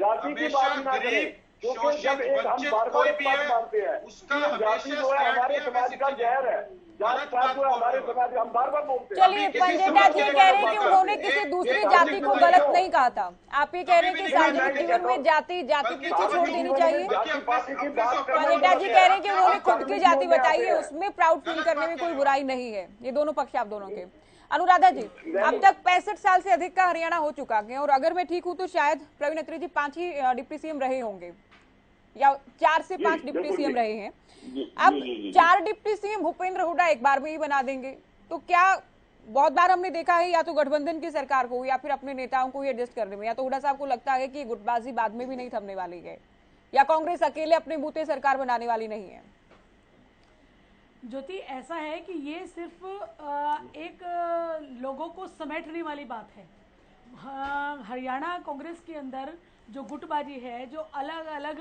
जाति की बात ना करें, क्योंकि जब एक हम बार-बार बात मानते हैं उसका जाति जो है हमारे समाज का जहर है, जात पात जो है हमारे समाज, हम बार-बार बोलते हैं। चलिए पंजेटा जी कह रहे हैं कि उन्होंने किसी दूसरी जाति को गलत नहीं कहा था, आप ये कह रहे हैं कि सार्वजनिक जीवन में जाति पीछे छोड़ देनी चाहिए। पंजेटा जी कह रहे हैं कि उन्होंने खुद की जाति बताई है, उसमें प्राउड फील करने में कोई बुराई नहीं है। ये दोनों पक्ष आप दोनों के। अनुराधा जी, अब तक 65 साल से अधिक का हरियाणा हो चुका है, और अगर मैं ठीक हूं तो शायद प्रवीण अत्री जी 5 ही डिप्टी सीएम रहे होंगे, या 4 से 5 डिप्टी सीएम रहे हैं। अब 4 डिप्टी सीएम भूपेंद्र हुड्डा एक बार में ही बना देंगे, तो क्या बहुत बार हमने देखा है या तो गठबंधन की सरकार को या फिर अपने नेताओं को ही एडजस्ट करने में, या तो हुड्डा साहब को लगता है कि गुटबाजी बाद में भी नहीं थमने वाली है, या कांग्रेस अकेले अपने बूते सरकार बनाने वाली नहीं है। ज्योति, ऐसा है कि ये सिर्फ एक लोगों को समेटने वाली बात है। हरियाणा कांग्रेस के अंदर जो गुटबाजी है, जो अलग अलग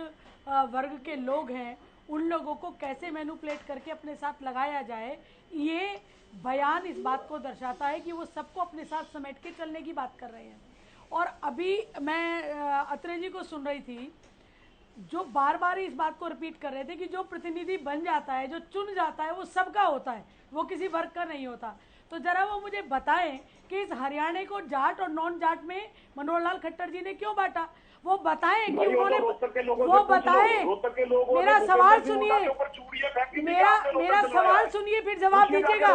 वर्ग के लोग हैं, उन लोगों को कैसे मैनिपुलेट करके अपने साथ लगाया जाए, ये बयान इस बात को दर्शाता है कि वो सबको अपने साथ समेट के चलने की बात कर रहे हैं। और अभी मैं अत्रे जी को सुन रही थी, जो बार बार इस बात को रिपीट कर रहे थे कि जो प्रतिनिधि बन जाता है, जो चुन जाता है, वो सबका होता है, वो किसी वर्ग का नहीं होता। तो जरा वो मुझे बताएं कि इस हरियाणा को जाट और नॉन जाट में मनोहर लाल खट्टर जी ने क्यों बांटा, वो बताएं कि उन्होंने, वो बताएं। मेरा सवाल सुनिए, मेरा सवाल सुनिए, फिर जवाब दीजिएगा।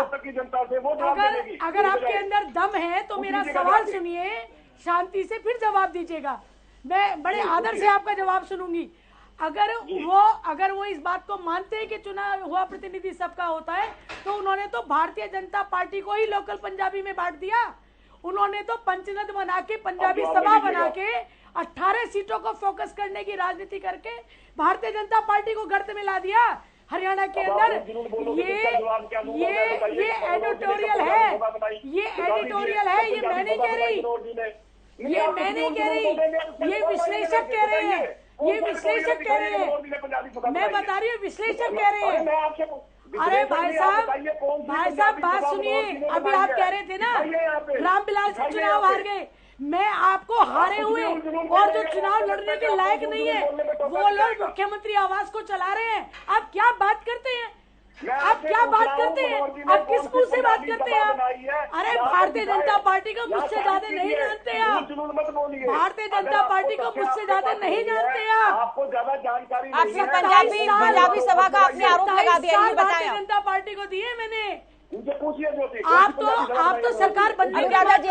अगर आपके अंदर दम है तो मेरा सवाल सुनिए शांति से, फिर जवाब दीजिएगा। मैं बड़े आदर से आपका जवाब सुनूंगी। अगर वो इस बात को मानते हैं कि चुना हुआ प्रतिनिधि सबका होता है, तो उन्होंने तो भारतीय जनता पार्टी को ही लोकल पंजाबी में बांट दिया। उन्होंने तो पंचनद बना के, पंजाबी सभा बना के 18 सीटों को फोकस करने की राजनीति करके भारतीय जनता पार्टी को गर्त में ला दिया हरियाणा के अंदर। ये एडिटोरियल है, ये एडिटोरियल है, ये मैं नहीं कह रही, ये मैं नहीं कह रही, ये विश्लेषक कह रहे हैं, ये विश्लेषक कह रहे हैं, मैं बता रही हूँ विश्लेषक कह रहे हैं। अरे भाई साहब बात सुनिए, अभी आप कह रहे थे ना रामविलास से चुनाव हार गए, मैं आपको हारे हुए और जो चुनाव लड़ने के लायक नहीं है वो लोग मुख्यमंत्री आवास को चला रहे हैं। आप क्या बात करते हैं, आप क्या बात करते हैं? आप किस मुंह से बात करते हैं आप? अरे भारतीय जनता पार्टी को मुझसे ज्यादा नहीं जानते आप। भारतीय जनता पार्टी को मुझसे ज्यादा नहीं जानते आप। आपको ज्यादा जानकारी आपने पंजाबी सभा का आपने आरोप लगा दिया, ये बताएं। भारतीय जनता पार्टी को दिए मैंने। उनसे पूछिए ज्योति। आप तो सरकार बनने के अनुराधा बाद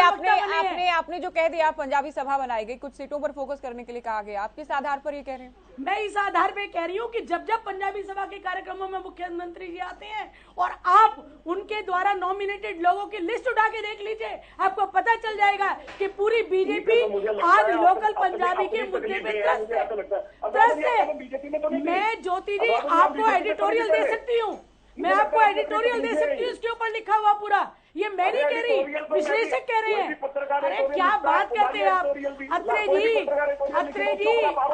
जी, आपने जो कह दिया पंजाबी सभा बनाई गई, कुछ सीटों पर फोकस करने के लिए कहा गया, आप किस आधार पर ये कह रहे हैं? मैं इस आधार पे कह रही हूँ कि जब जब पंजाबी सभा के कार्यक्रमों में मुख्यमंत्री जी आते हैं और आप उनके द्वारा नॉमिनेटेड लोगों की लिस्ट उठा के देख लीजिए, आपको पता चल जाएगा कि पूरी बीजेपी आज लोकल पंजाबी के मुद्दे पे त्रस्त है। मैं ज्योति जी आपको एडिटोरियल दे सकती हूँ, मैं आपको एडिटोरियल दे सकती हूँ, इसके ऊपर लिखा हुआ पूरा। ये मैं नहीं कह रही, विश्लेषक कह रहे हैं। अरे क्या बात करते हैं आप?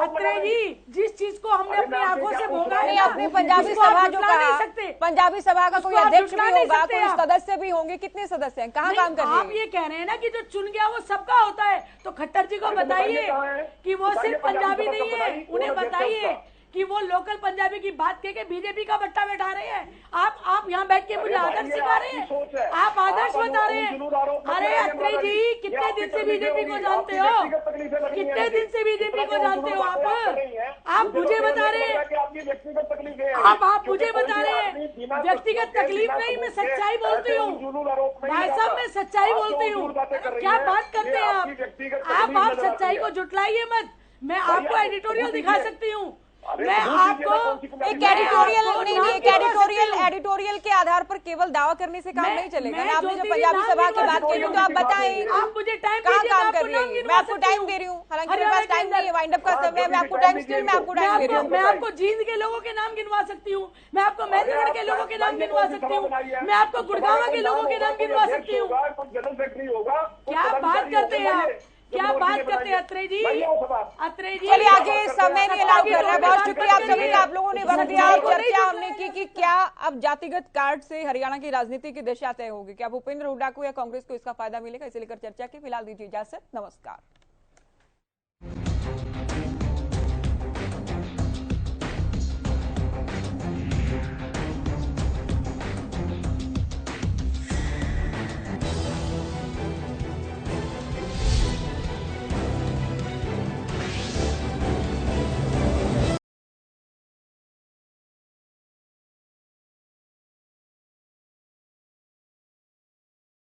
अत्रे जी, जिस चीज को हमने अपनी आंखों से भोगा है, अपनी पंजाबी सभा जो कहा, पंजाबी सभा का कोई अध्यक्ष भी होगा, कोई सदस्य भी होंगे, कितने सदस्य हैं, कहाँ काम कर रहे हैं? आप ये कह रहे हैं ना कि जो चुन गया वो सबका होता है, तो खट्टर जी को बताइए कि वो सिर्फ पंजाबी नहीं है, उन्हें बताइए कि वो लोकल पंजाबी की बात कह के बीजेपी का बट्टा बैठा रहे हैं। आप यहाँ बैठ के मुझे आदर्श सिखा रहे हैं, आप आदर्श बता रहे हैं। अरे अत्रे जी, कितने दिन से बीजेपी को जानते हो? कितने दिन से बीजेपी को जानते हो आप मुझे बता रहे हैं। आप मुझे बता रहे हैं व्यक्तिगत तकलीफ नहीं, मैं सच्चाई बोलती हूँ भाई साहब, मैं सच्चाई बोलती हूँ। क्या बात करते हैं आप सच्चाई को जुटलाइए मत। मैं आपको एडिटोरियल दिखा सकती हूँ, मैं आपको एक एडिटोरियल के आधार पर केवल दावा करने से काम नहीं चलेगा ना। आपने जो पंजाबी सभा की बात की तो आप बताएं, आप मुझे टाइम कहाँ काम कर रही है? मैं आपको टाइम दे रही हूँ, हालांकि मेरे पास टाइम नहीं है, वाइंड अप का समय है, मैं आपको टाइम दे रही हूँ। मैं आपको जींद के लोगों के नाम गिनवा सकती हूँ, मैं आपको महेंद्रगढ़ के लोगों के नाम गिनवा सकती हूँ, मैं आपको गुड़गांव के लोगों के नाम गिनवा सकती हूँ। क्या बात करते हैं आप? क्या बात करते हैं अत्रे जी? चलिए आगे, समय नहीं अलाउ कर रहा है। बहुत शुक्रिया आप सभी का, आप लोगों ने वक्त दिया और चर्चा हमने की कि क्या अब जातिगत कार्ड से हरियाणा की राजनीति की दिशा तय होगी, क्या भूपेंद्र हुड्डा को या कांग्रेस को इसका फायदा मिलेगा, इसे लेकर चर्चा की। फिलहाल दीजिए इजाजत, नमस्कार।